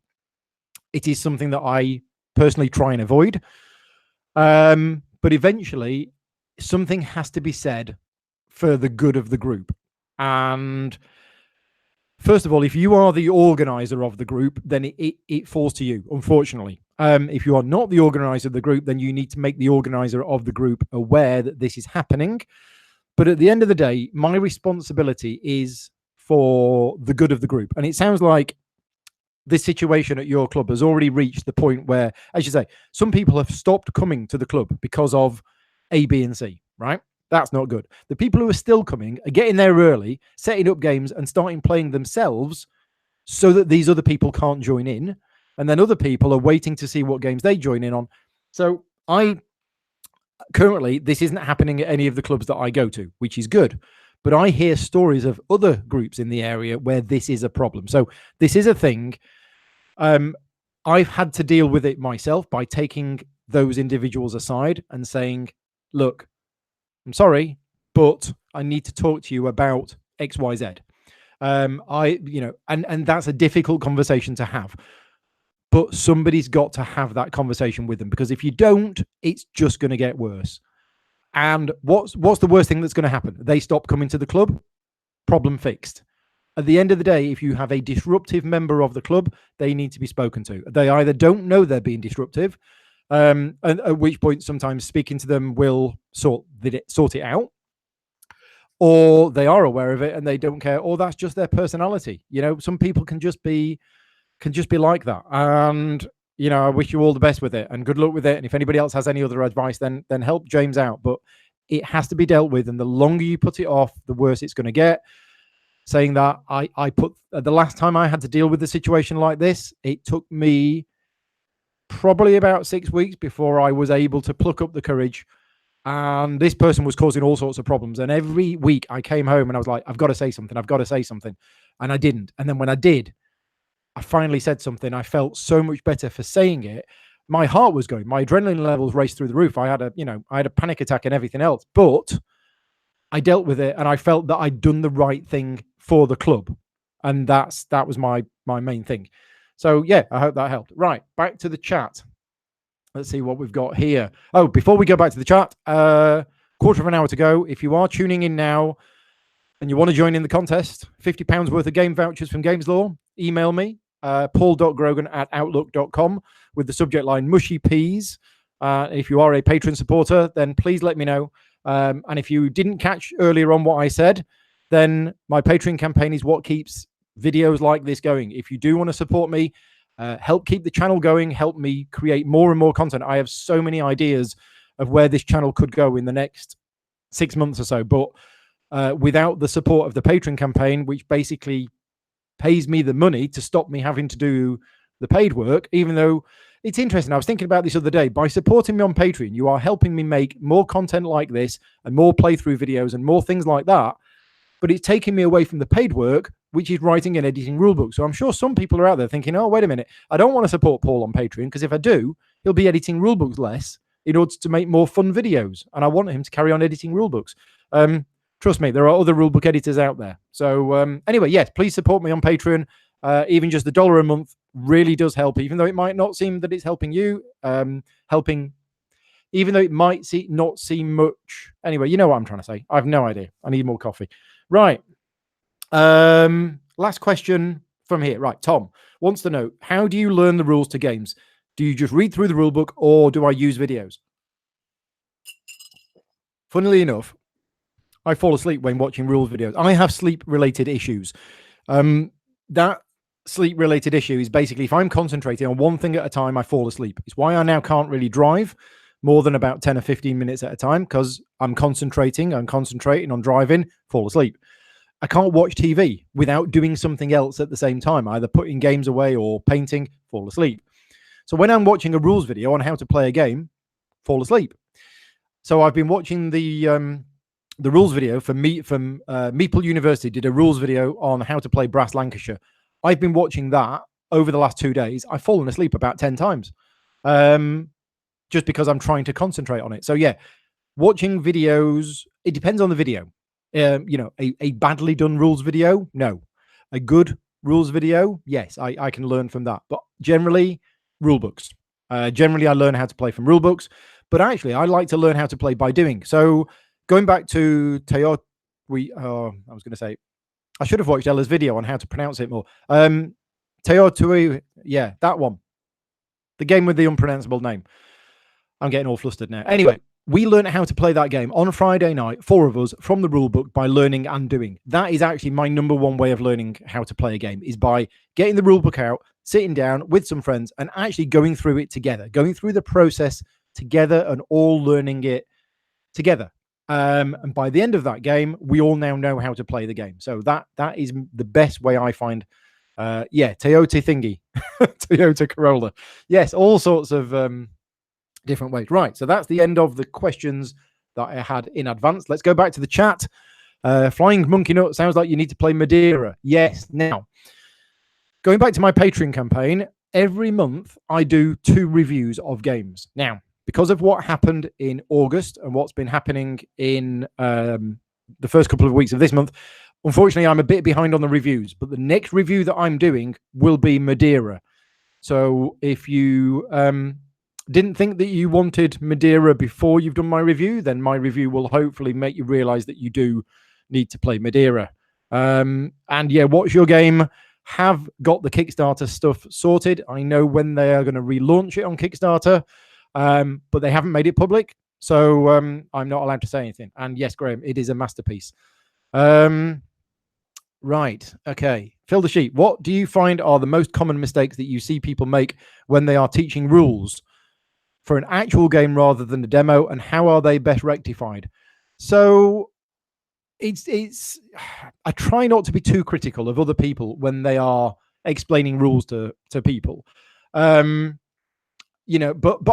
A: it is something that I personally try and avoid. But eventually, something has to be said for the good of the group. And first of all, if you are the organizer of the group, then it falls to you, unfortunately. If you are not the organizer of the group, then you need to make the organizer of the group aware that this is happening. But at the end of the day, my responsibility is for the good of the group. And it sounds like this situation at your club has already reached the point where, as you say, some people have stopped coming to the club because of A, B, and C, right? That's not good. The people who are still coming are getting there early, setting up games and starting playing themselves so that these other people can't join in. And then other people are waiting to see what games they join in on. So currently, this isn't happening at any of the clubs that I go to, which is good. But I hear stories of other groups in the area where this is a problem. So this is a thing. I've had to deal with it myself by taking those individuals aside and saying, look, I'm sorry, but I need to talk to you about X, Y, Z. And that's a difficult conversation to have. But somebody's got to have that conversation with them, because if you don't, it's just going to get worse. And what's the worst thing that's going to happen? They stop coming to the club, problem fixed. At the end of the day, if you have a disruptive member of the club, they need to be spoken to. They either don't know they're being disruptive, and at which point sometimes speaking to them will sort it out, or they are aware of it and they don't care, or that's just their personality. Some people can just be like that. And I wish you all the best with it and good luck with it. And if anybody else has any other advice, then help James out. But it has to be dealt with, and the longer you put it off, the worse it's going to get. Saying that, I put the last time I had to deal with a situation like this, it took me probably about 6 weeks before I was able to pluck up the courage. And this person was causing all sorts of problems. And every week I came home and I was like, I've got to say something. And I didn't. And then when I did, I finally said something. I felt so much better for saying it. My heart was going. My adrenaline levels raced through the roof. I had a panic attack and everything else. But I dealt with it, and I felt that I'd done the right thing for the club. And that was my main thing. So yeah, I hope that helped. Right, back to the chat. Let's see what we've got here. Oh, before we go back to the chat, quarter of an hour to go. If you are tuning in now and you want to join in the contest, £50 worth of game vouchers from GamesLore, email me, paul.grogan@outlook.com with the subject line Mushy Peas. If you are a patron supporter, then please let me know. And if you didn't catch earlier on what I said, then my Patreon campaign is what keeps videos like this going. If you do want to support me, help keep the channel going, help me create more and more content. I have so many ideas of where this channel could go in the next 6 months or so. But without the support of the Patreon campaign, which basically pays me the money to stop me having to do the paid work, even though it's interesting. I was thinking about this other day. By supporting me on Patreon, you are helping me make more content like this and more playthrough videos and more things like that. But it's taking me away from the paid work, which is writing and editing rulebooks. So I'm sure some people are out there thinking, oh, wait a minute, I don't want to support Paul on Patreon, because if I do, he'll be editing rulebooks less in order to make more fun videos. And I want him to carry on editing rulebooks. Trust me, there are other rulebook editors out there. So anyway, yes, please support me on Patreon. Even just $1 a month really does help, even though it might not seem that it's helping you. Even though it might not seem much. Anyway, you know what I'm trying to say. I have no idea. I need more coffee. Right. Last question from here. Right. Tom wants to know, how do you learn the rules to games? Do you just read through the rule book, or do I use videos? Funnily enough, I fall asleep when watching rules videos. I have sleep-related issues. That sleep-related issue is basically if I'm concentrating on one thing at a time, I fall asleep. It's why I now can't really drive more than about 10 or 15 minutes at a time, because I'm concentrating on driving, fall asleep. I can't watch TV without doing something else at the same time, either putting games away or painting, fall asleep. So when I'm watching a rules video on how to play a game, fall asleep. So I've been watching the rules video from Meeple University did a rules video on how to play Brass Lancashire. I've been watching that over the last 2 days. I've fallen asleep about 10 times just because I'm trying to concentrate on it. So yeah, watching videos, it depends on the video. A badly done rules video, no. A good rules video, yes, I can learn from that. But generally, rule books. Generally, I learn how to play from rule books. But actually, I like to learn how to play by doing. So going back to I was going to say, I should have watched Ella's video on how to pronounce it more. Teotihuacan, that one. The game with the unpronounceable name. I'm getting all flustered now. Anyway, we learned how to play that game on Friday night, 4 of us, from the rule book by learning and doing. That is actually my number one way of learning how to play a game, is by getting the rule book out, sitting down with some friends and actually going through it together, going through the process together and all learning it together. And by the end of that game, we all now know how to play the game. So that is the best way I find. Toyota thingy, Toyota Corolla. Yes, all sorts of different ways. Right, so that's the end of the questions that I had in advance. Let's go back to the chat. Flying Monkey Nut, sounds like you need to play Madeira. Yes. Now, going back to my Patreon campaign, every month I do 2 reviews of games. Now, because of what happened in August and what's been happening in the first couple of weeks of this month, unfortunately, I'm a bit behind on the reviews, but the next review that I'm doing will be Madeira. So if you didn't think that you wanted Madeira before you've done my review, then my review will hopefully make you realize that you do need to play Madeira. And yeah, What's Your Game have got the Kickstarter stuff sorted. I know when they are going to relaunch it on Kickstarter, but they haven't made it public. So I'm not allowed to say anything. And yes, Graham, it is a masterpiece. Right. Okay. Phil the Sheep, what do you find are the most common mistakes that you see people make when they are teaching rules for an actual game rather than a demo, and how are they best rectified? So I try not to be too critical of other people when they are explaining rules to people. But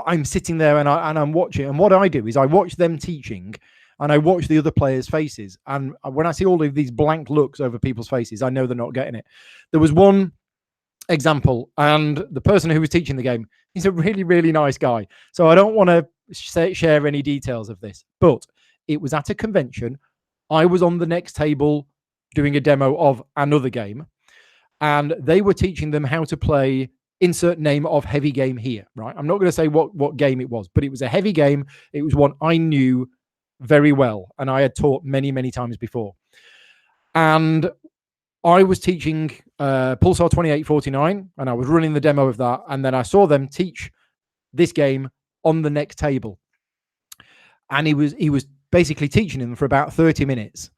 A: I'm sitting there and I'm watching, and what I do is I watch them teaching and I watch the other players' faces. And when I see all of these blank looks over people's faces, I know they're not getting it. There was one example, and the person who was teaching the game, he's a really, really nice guy. So I don't want to share any details of this, but it was at a convention. I was on the next table doing a demo of another game, and they were teaching them how to play insert name of heavy game here, right? I'm not going to say what game it was, but it was a heavy game. It was one I knew very well, and I had taught many, many times before. And I was teaching Pulsar 2849, and I was running the demo of that, and then I saw them teach this game on the next table. And he was basically teaching them for about 30 minutes.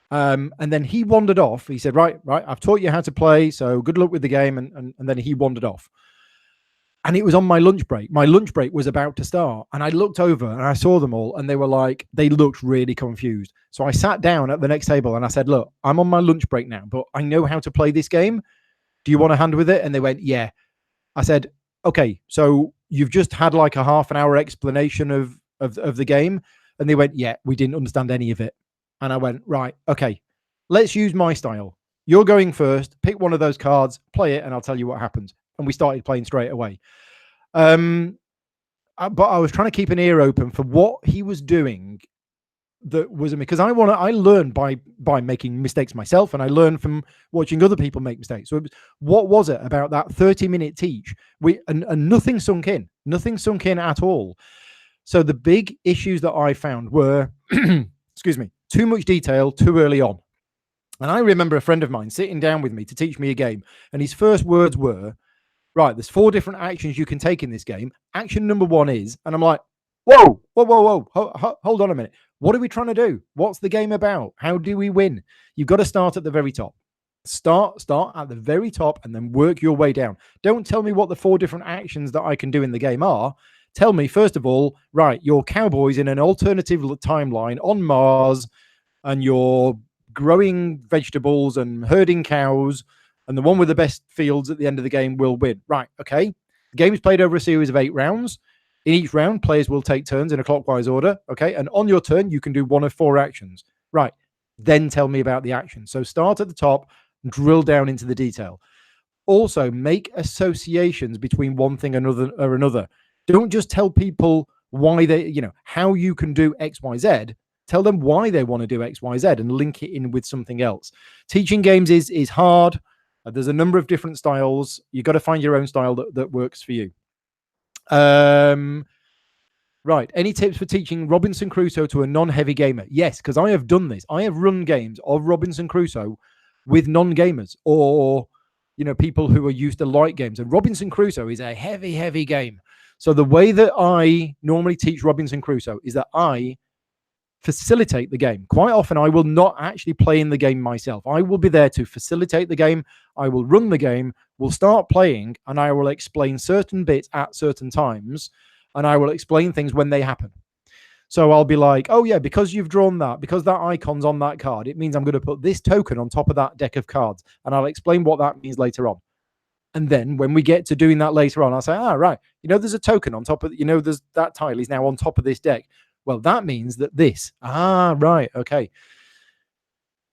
A: And then he wandered off. He said, right, I've taught you how to play, so good luck with the game. And then he wandered off. And it was on my lunch break. My lunch break was about to start. And I looked over and I saw them all, and they looked really confused. So I sat down at the next table and I said, look, I'm on my lunch break now, but I know how to play this game. Do you want a hand with it? And they went, yeah. I said, okay, so you've just had like a half an hour explanation of the game. And they went, yeah, we didn't understand any of it. And I went, right, okay, let's use my style. You're going first, pick one of those cards, play it, and I'll tell you what happens. And we started playing straight away. But I was trying to keep an ear open for what he was doing that was, because I learn by making mistakes myself, and I learn from watching other people make mistakes. So what was it about that 30-minute teach? And nothing sunk in at all. So the big issues that I found were, excuse me, too much detail too early on. And I remember a friend of mine sitting down with me to teach me a game, and his first words were, right, there's 4 different actions you can take in this game. Action number 1 is, and I'm like, whoa, hold on a minute. What are we trying to do? What's the game about? How do we win? You've got to start at the very top. Start at the very top and then work your way down. Don't tell me what the 4 different actions that I can do in the game are. Tell me, first of all, right, you're cowboys in an alternative timeline on Mars, and you're growing vegetables and herding cows, and the one with the best fields at the end of the game will win. Right, okay. The game is played over a series of 8 rounds. In each round, players will take turns in a clockwise order, okay? And on your turn, you can do one of 4 actions. Right, then tell me about the action. So start at the top, drill down into the detail. Also, make associations between one thing and another. Don't just tell people why they, how you can do X, Y, Z. Tell them why they want to do X, Y, Z and link it in with something else. Teaching games is hard. There's a number of different styles. You've got to find your own style that works for you. Right. Any tips for teaching Robinson Crusoe to a non-heavy gamer? Yes, because I have done this. I have run games of Robinson Crusoe with non-gamers or, people who are used to light games. And Robinson Crusoe is a heavy, heavy game. So the way that I normally teach Robinson Crusoe is that I facilitate the game. Quite often, I will not actually play in the game myself. I will be there to facilitate the game. I will run the game. We'll start playing, and I will explain certain bits at certain times, and I will explain things when they happen. So I'll be like, oh yeah, because you've drawn that, because that icon's on that card, it means I'm going to put this token on top of that deck of cards, and I'll explain what that means later on. And then when we get to doing that later on, I'll say, right, there's a token on top of, there's that tile is now on top of this deck. Well, that means that this, right, okay.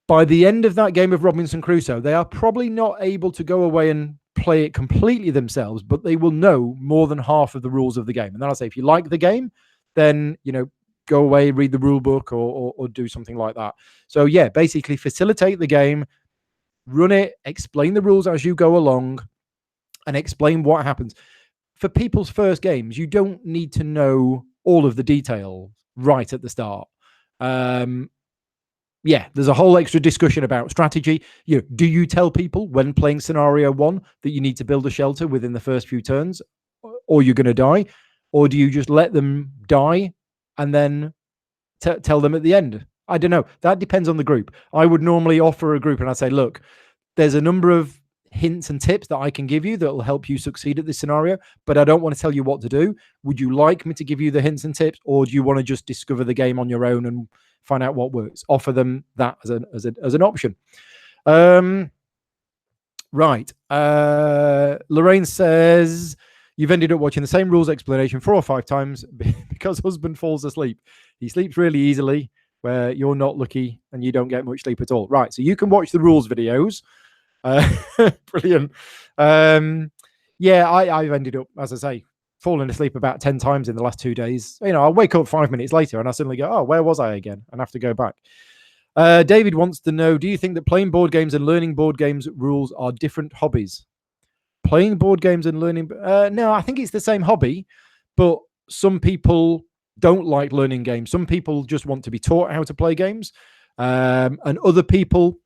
A: By the end of that game of Robinson Crusoe, they are probably not able to go away and play it completely themselves, but they will know more than half of the rules of the game. And then I'll say, if you like the game, then, go away, read the rule book or do something like that. So yeah, basically facilitate the game, run it, explain the rules as you go along, and explain what happens. For people's first games, you don't need to know all of the detail right at the start. Yeah, there's a whole extra discussion about strategy. Do you tell people when playing scenario 1 that you need to build a shelter within the first few turns, or you're going to die? Or do you just let them die and then tell them at the end? I don't know. That depends on the group. I would normally offer a group and I'd say, look, there's a number of hints and tips that I can give you that will help you succeed at this scenario, but I don't want to tell you what to do. Would you like me to give you the hints and tips, or do you want to just discover the game on your own and find out what works? Offer them that as an option. Right. Lorraine says, you've ended up watching the same rules explanation 4 or 5 times because husband falls asleep. He sleeps really easily, where you're not lucky and you don't get much sleep at all. Right. So you can watch the rules videos. Brilliant. Yeah, I've ended up, as I say, falling asleep about 10 times in the last 2 days. I'll wake up 5 minutes later and I suddenly go, oh, where was I again? And have to go back. David wants to know, do you think that playing board games and learning board games rules are different hobbies? Playing board games and learning... no, I think it's the same hobby, but some people don't like learning games. Some people just want to be taught how to play games. And other people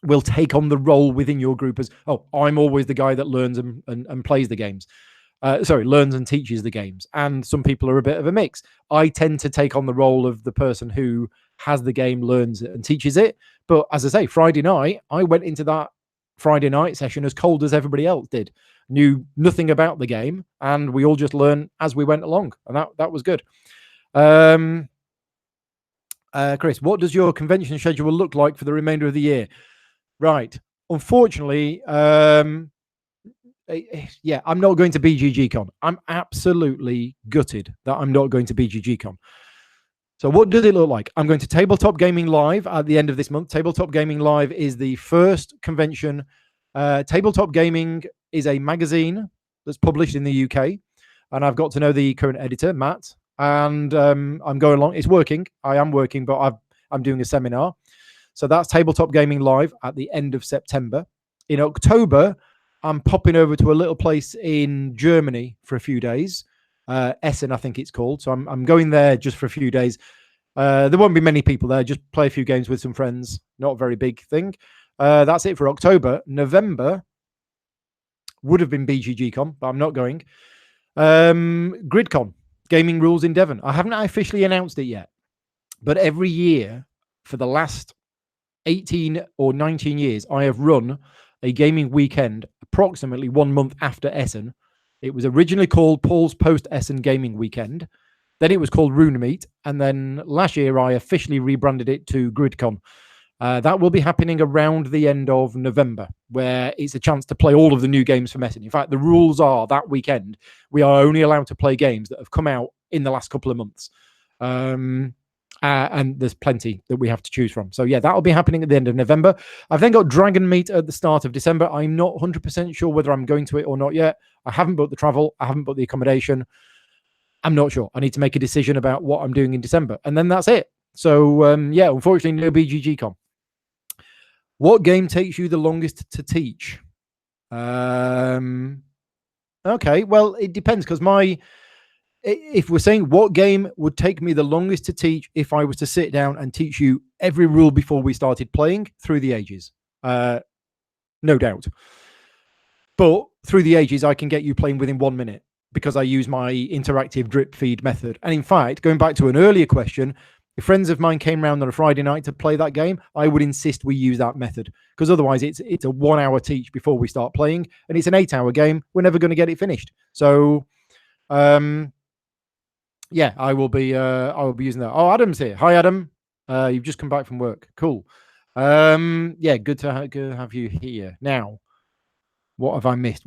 A: will take on the role within your group as, I'm always the guy that learns and plays the games. Learns and teaches the games. And some people are a bit of a mix. I tend to take on the role of the person who has the game, learns it, and teaches it. But as I say, Friday night, I went into that Friday night session as cold as everybody else did. Knew nothing about the game, and we all just learned as we went along. And that was good. Chris, what does your convention schedule look like for the remainder of the year? Right. Unfortunately, I'm not going to BGGCon. I'm absolutely gutted that I'm not going to BGGCon. So what does it look like? I'm going to Tabletop Gaming Live at the end of this month. Tabletop Gaming Live is the first convention. Tabletop Gaming is a magazine that's published in the UK. And I've got to know the current editor, Matt. And I'm going along. It's working. I am working, but I'm doing a seminar. So that's Tabletop Gaming Live at the end of September. In October, I'm popping over to a little place in Germany for a few days. Essen, I think it's called. So I'm going there just for a few days. There won't be many people there. Just play a few games with some friends. Not a very big thing. That's it for October. November would have been BGGCon, but I'm not going. GridCon, Gaming Rules in Devon. I haven't officially announced it yet, but every year for the last 18 or 19 years, I have run a gaming weekend approximately 1 month after Essen. It was originally called Paul's Post Essen Gaming Weekend. Then it was called Runemeet. And then last year, I officially rebranded it to GridCon. That will be happening around the end of November, where it's a chance to play all of the new games from Essen. In fact, the rules are that weekend, we are only allowed to play games that have come out in the last couple of months. And there's plenty that we have to choose from. So yeah, that'll be happening at the end of November. I've then got Dragon Meet at the start of December. I'm not 100% sure whether I'm going to it or not yet. I haven't booked the travel. I haven't booked the accommodation. I'm not sure. I need to make a decision about what I'm doing in December. And then that's it. So yeah, unfortunately, no BGGCon. What game takes you the longest to teach? Okay, well, it depends, because if we're saying what game would take me the longest to teach if I was to sit down and teach you every rule before we started playing, Through the Ages. No doubt. But Through the Ages, I can get you playing within 1 minute because I use my interactive drip feed method. And in fact, going back to an earlier question, if friends of mine came around on a Friday night to play that game, I would insist we use that method, because otherwise it's a 1 hour teach before we start playing, and it's an 8 hour game. We're never going to get it finished. So, yeah, I will be using that. Oh, Adam's here. Hi, Adam. You've just come back from work. Cool. Yeah, good to have you here. Now, what have I missed?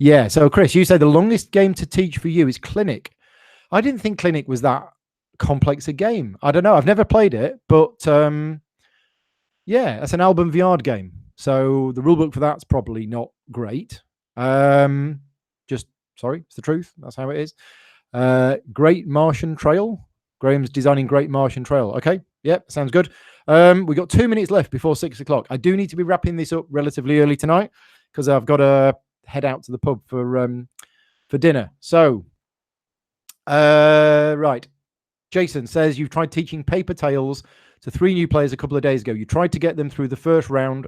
A: Yeah, so Chris, you say the longest game to teach for you is Clinic. I didn't think Clinic was that complex a game. I don't know. I've never played it, but yeah, that's an Album VR game. So the rulebook for that's probably not great. Just sorry, it's the truth. That's how it is. Great Martian Trail. Graham's designing Great Martian Trail. Okay, yep, sounds good. We got 2 minutes left before 6 o'clock. I do need to be wrapping this up relatively early tonight because I've got to head out to the pub for dinner. So, right. Jason says you've tried teaching Paper Tales to 3 new players a couple of days ago. You tried to get them through the first round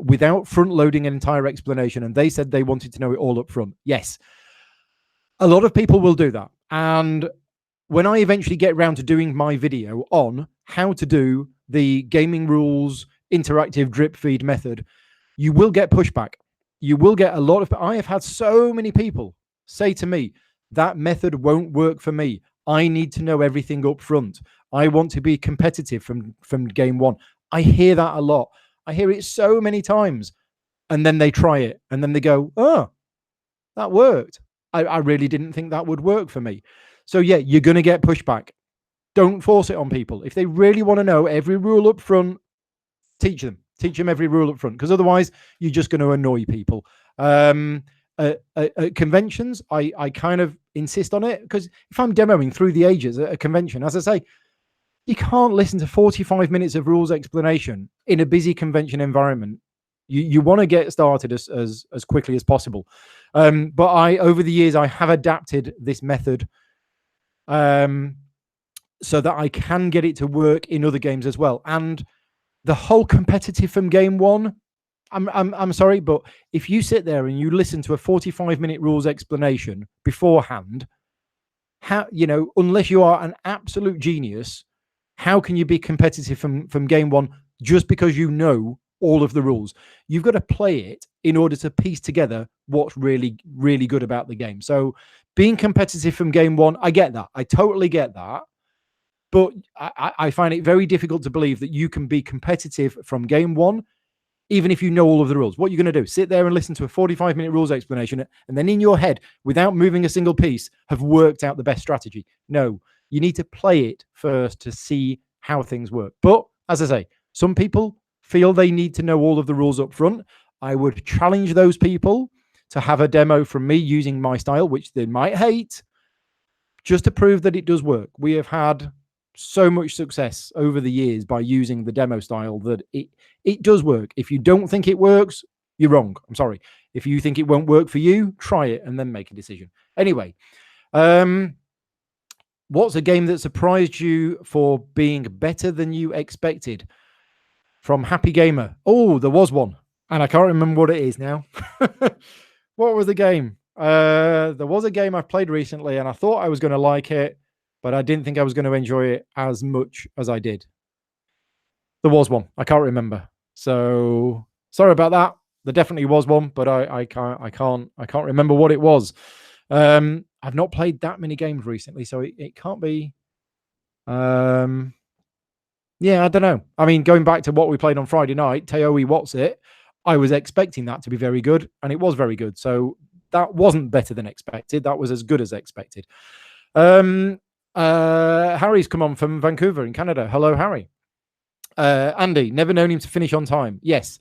A: without front loading an entire explanation, and they said they wanted to know it all up front. Yes, a lot of people will do that. And when I eventually get around to doing my video on how to do the gaming rules interactive drip feed method, you will get pushback. You will get a lot of... I have had so many people say to me, that method won't work for me. I need to know everything up front. I want to be competitive from game one. I hear that a lot. I hear it so many times. And then they try it. And then they go, oh, that worked. I really didn't think that would work for me. So yeah, you're going to get pushback. Don't force it on people. If they really want to know every rule up front, teach them. Teach them every rule up front, because otherwise you're just going to annoy people. At conventions, I kind of insist on it, because if I'm demoing through the ages at a convention, as I say, you can't listen to 45 minutes of rules explanation in a busy convention environment. You want to get started as quickly as possible. But over the years, I have adapted this method so that I can get it to work in other games as well. And the whole competitive from game one, I'm sorry, but if you sit there and you listen to a 45-minute rules explanation beforehand, unless you are an absolute genius, how can you be competitive from game one just because you know all of the rules? You've got to play it in order to piece together what's really, really good about the game. So being competitive from game one, I get that. I totally get that. But I find it very difficult to believe that you can be competitive from game one, even if you know all of the rules. What you're going to do, sit there and listen to a 45-minute rules explanation, and then in your head, without moving a single piece, have worked out the best strategy. No, you need to play it first to see how things work. But as I say, some people feel they need to know all of the rules up front. I would challenge those people to have a demo from me using my style, which they might hate, just to prove that it does work. We have had so much success over the years by using the demo style that it does work. If you don't think it works, you're wrong. I'm sorry. If you think it won't work for you, try it and then make a decision. Anyway, what's a game that surprised you for being better than you expected? From Happy Gamer. Oh, there was one, and I can't remember what it is now. What was the game? There was a game I played recently, and I thought I was going to like it, but I didn't think I was going to enjoy it as much as I did. There was one. I can't remember. So sorry about that. There definitely was one, but I can't remember what it was. I've not played that many games recently, so it can't be. Yeah, I don't know. I mean, going back to what we played on Friday night, Teotihuacan, What's It? I was expecting that to be very good, and it was very good. So that wasn't better than expected. That was as good as expected. Harry's come on from Vancouver in Canada. Hello, Harry. Andy, never known him to finish on time. Yes.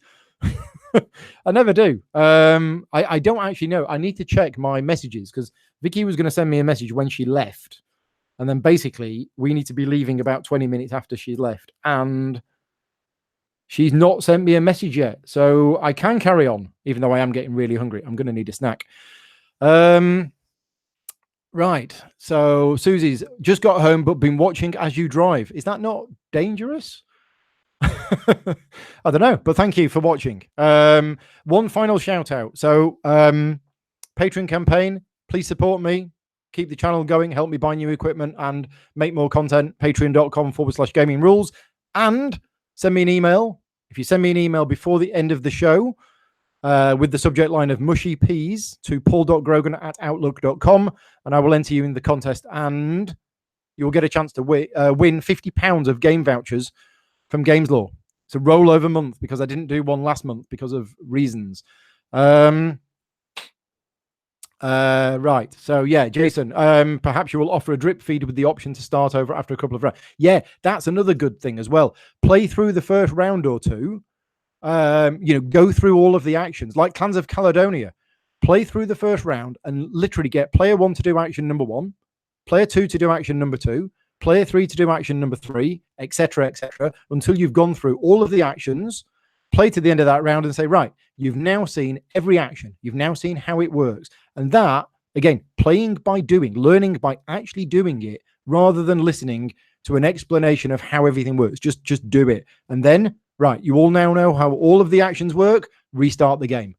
A: I never do. I don't actually know. I need to check my messages, because Vicky was going to send me a message when she left. And then basically we need to be leaving about 20 minutes after she's left. And she's not sent me a message yet. So I can carry on, even though I am getting really hungry. I'm going to need a snack. Right. So Susie's just got home, but been watching as you drive. Is that not dangerous? I don't know, but thank you for watching. One final shout out. So, Patreon campaign, please support me, keep the channel going, help me buy new equipment and make more content. Patreon.com/gaming rules, and send me an email. If you send me an email before the end of the show with the subject line of mushy peas to paul.grogan@outlook.com, and I will enter you in the contest, and you'll get a chance to win £50 of game vouchers from GamesLore. It's a rollover month because I didn't do one last month because of reasons. Right. So yeah, Jason, perhaps you will offer a drip feed with the option to start over after a couple of rounds. Yeah, that's another good thing as well. Play through the first round or two. Go through all of the actions like Clans of Caledonia. Play through the first round and literally get player 1 to do action number 1, player 2 to do action number 2, player 3 to do action number 3, etc., until you've gone through all of the actions. Play to the end of that round and say, right, you've now seen every action. You've now seen how it works. And that, again, playing by doing, learning by actually doing it, rather than listening to an explanation of how everything works. Just do it. And then, right, you all now know how all of the actions work. Restart the game.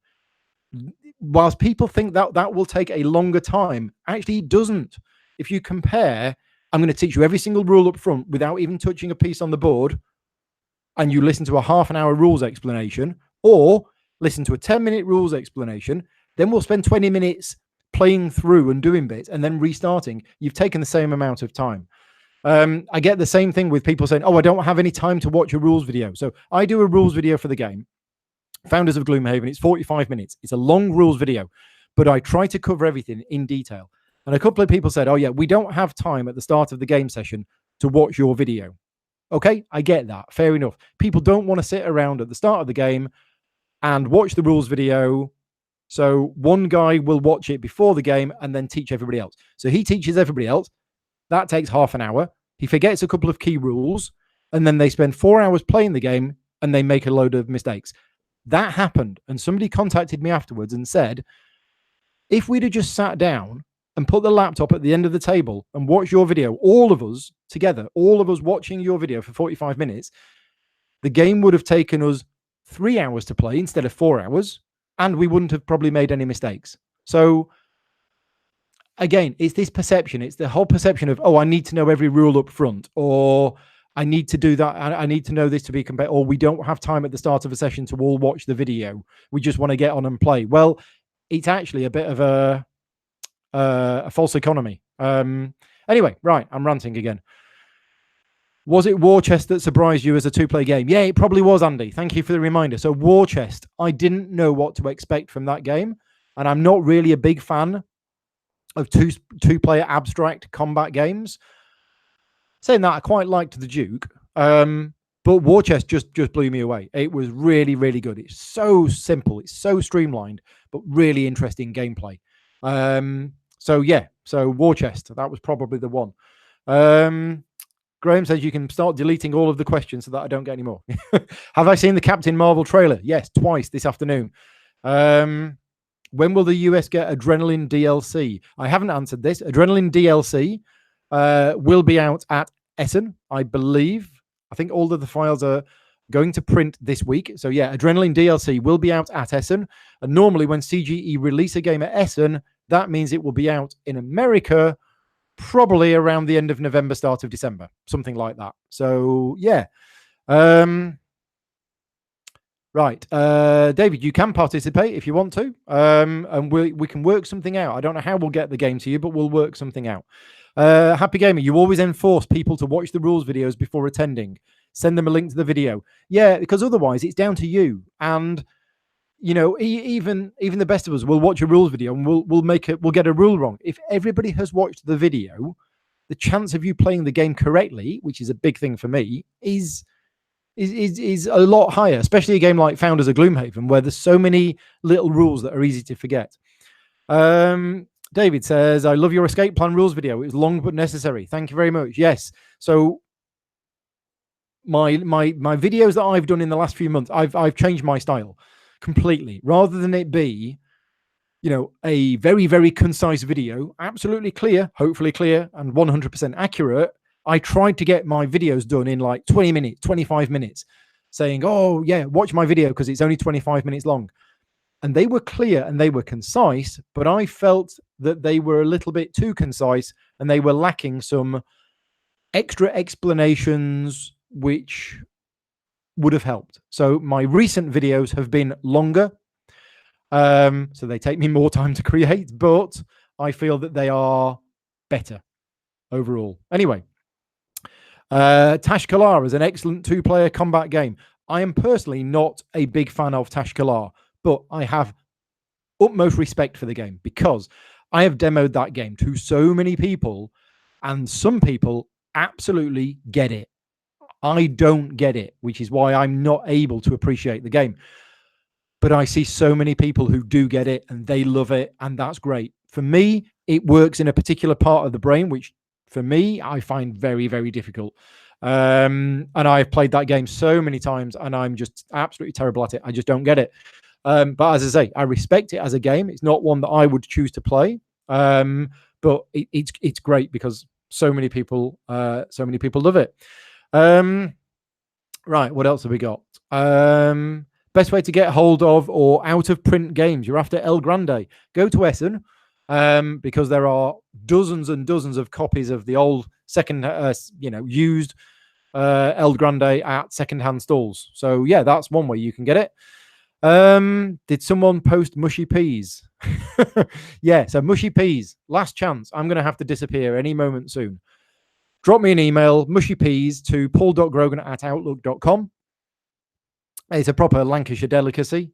A: Whilst people think that that will take a longer time, actually it doesn't. If you compare, I'm going to teach you every single rule up front without even touching a piece on the board, and you listen to a half-an-hour rules explanation, or listen to a 10-minute rules explanation, then we'll spend 20 minutes playing through and doing bits and then restarting. You've taken the same amount of time. I get the same thing with people saying, oh, I don't have any time to watch a rules video. So I do a rules video for the game, Founders of Gloomhaven. It's 45 minutes. It's a long rules video, but I try to cover everything in detail. And a couple of people said, oh, yeah, we don't have time at the start of the game session to watch your video. Okay, I get that. Fair enough. People don't want to sit around at the start of the game and watch the rules video. So one guy will watch it before the game and then teach everybody else. So he teaches everybody else. That takes half an hour. He forgets a couple of key rules, and then they spend 4 hours playing the game and they make a load of mistakes. That happened. And somebody contacted me afterwards and said, if we'd have just sat down and put the laptop at the end of the table and watch your video, all of us together, all of us watching your video for 45 minutes, the game would have taken us 3 hours to play instead of 4 hours, and we wouldn't have probably made any mistakes. So again, it's this perception. It's the whole perception of, oh, I need to know every rule up front, or I need to do that. I need to know this to be compared, or we don't have time at the start of a session to all watch the video. We just want to get on and play. Well, it's actually a bit of a false economy. Anyway, right, I'm ranting again. Was it War Chest that surprised you as a two-player game? Yeah, it probably was, Andy. Thank you for the reminder. So War Chest, I didn't know what to expect from that game, and I'm not really a big fan of two-player abstract combat games. Saying that, I quite liked the Duke, but War Chest just blew me away. It was really, really good. It's so simple. It's so streamlined, but really interesting gameplay. So yeah, so War Chest, that was probably the one. Graham says you can start deleting all of the questions so that I don't get any more. Have I seen the Captain Marvel trailer? Yes, twice this afternoon. When will the US get Adrenaline DLC? I haven't answered this. Adrenaline DLC will be out at Essen, I believe. I think all of the files are going to print this week. So yeah, Adrenaline DLC will be out at Essen. And normally when CGE release a game at Essen, that means it will be out in America probably around the end of November, start of December, something like that. So yeah. Right. David, you can participate if you want to. And we can work something out. I don't know how we'll get the game to you, but we'll work something out. Happy Gamer, you always enforce people to watch the rules videos before attending. Send them a link to the video. Yeah, because otherwise it's down to you. And you know, even the best of us will watch a rules video and we'll get a rule wrong. If everybody has watched the video, the chance of you playing the game correctly, which is a big thing for me, is a lot higher, especially a game like Founders of Gloomhaven, where there's so many little rules that are easy to forget. David says, I love your escape plan rules video. It was long but necessary. Thank you very much. Yes. So my videos that I've done in the last few months, I've changed my style completely. Rather than it be, you know, a very, very concise video, absolutely clear, hopefully clear and 100% accurate, I tried to get my videos done in like 20 minutes, 25 minutes. saying, oh, yeah, watch my video because it's only 25 minutes long. And they were clear and they were concise, but I felt that they were a little bit too concise and they were lacking some extra explanations which would have helped. So my recent videos have been longer. So they take me more time to create, but I feel that they are better overall. Anyway, Tashkalar is an excellent 2-player combat game. I am personally not a big fan of Tashkalar, but I have utmost respect for the game because I have demoed that game to so many people and some people absolutely get it. I don't get it, which is why I'm not able to appreciate the game. But I see so many people who do get it and they love it, and that's great. For me, it works in a particular part of the brain, which for me, I find very, very difficult. And I've played that game so many times and I'm just absolutely terrible at it. I just don't get it. But as I say, I respect it as a game. It's not one that I would choose to play. But it's great because so many people love it. Right, what else have we got? Best way to get hold of or out of print games. You're after El Grande. Go to Essen because there are dozens and dozens of copies of the old second, used El Grande at secondhand stalls. So yeah, that's one way you can get it. Did someone post mushy peas? Yeah, so mushy peas, last chance. I'm going to have to disappear any moment soon. Drop me an email, mushypeas, to paul.grogan@outlook.com. It's a proper Lancashire delicacy.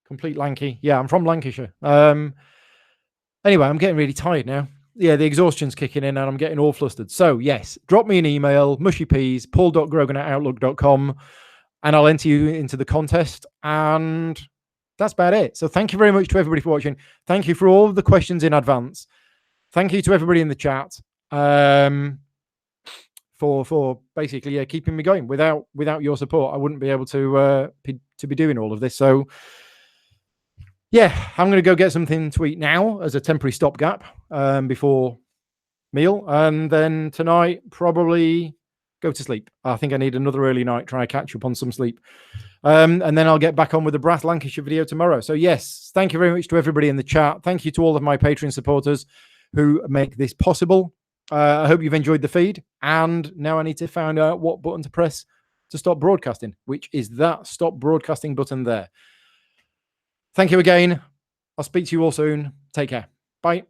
A: Complete Lanky. Yeah, I'm from Lancashire. Anyway, I'm getting really tired now. Yeah, the exhaustion's kicking in and I'm getting all flustered. So yes, drop me an email, mushypeas, paul.grogan@outlook.com, and I'll enter you into the contest. And that's about it. So thank you very much to everybody for watching. Thank you for all of the questions in advance. Thank you to everybody in the chat for basically keeping me going. Without your support, I wouldn't be able to be doing all of this. So yeah, I'm going to go get something to eat now as a temporary stopgap before meal, and then tonight probably go to sleep. I think I need another early night, try to catch up on some sleep. And then I'll get back on with the Brass Lancashire video tomorrow. So yes, thank you very much to everybody in the chat. Thank you to all of my Patreon supporters who make this possible. I hope you've enjoyed the feed. And now I need to find out what button to press to stop broadcasting, which is that stop broadcasting button there. Thank you again. I'll speak to you all soon. Take care. Bye.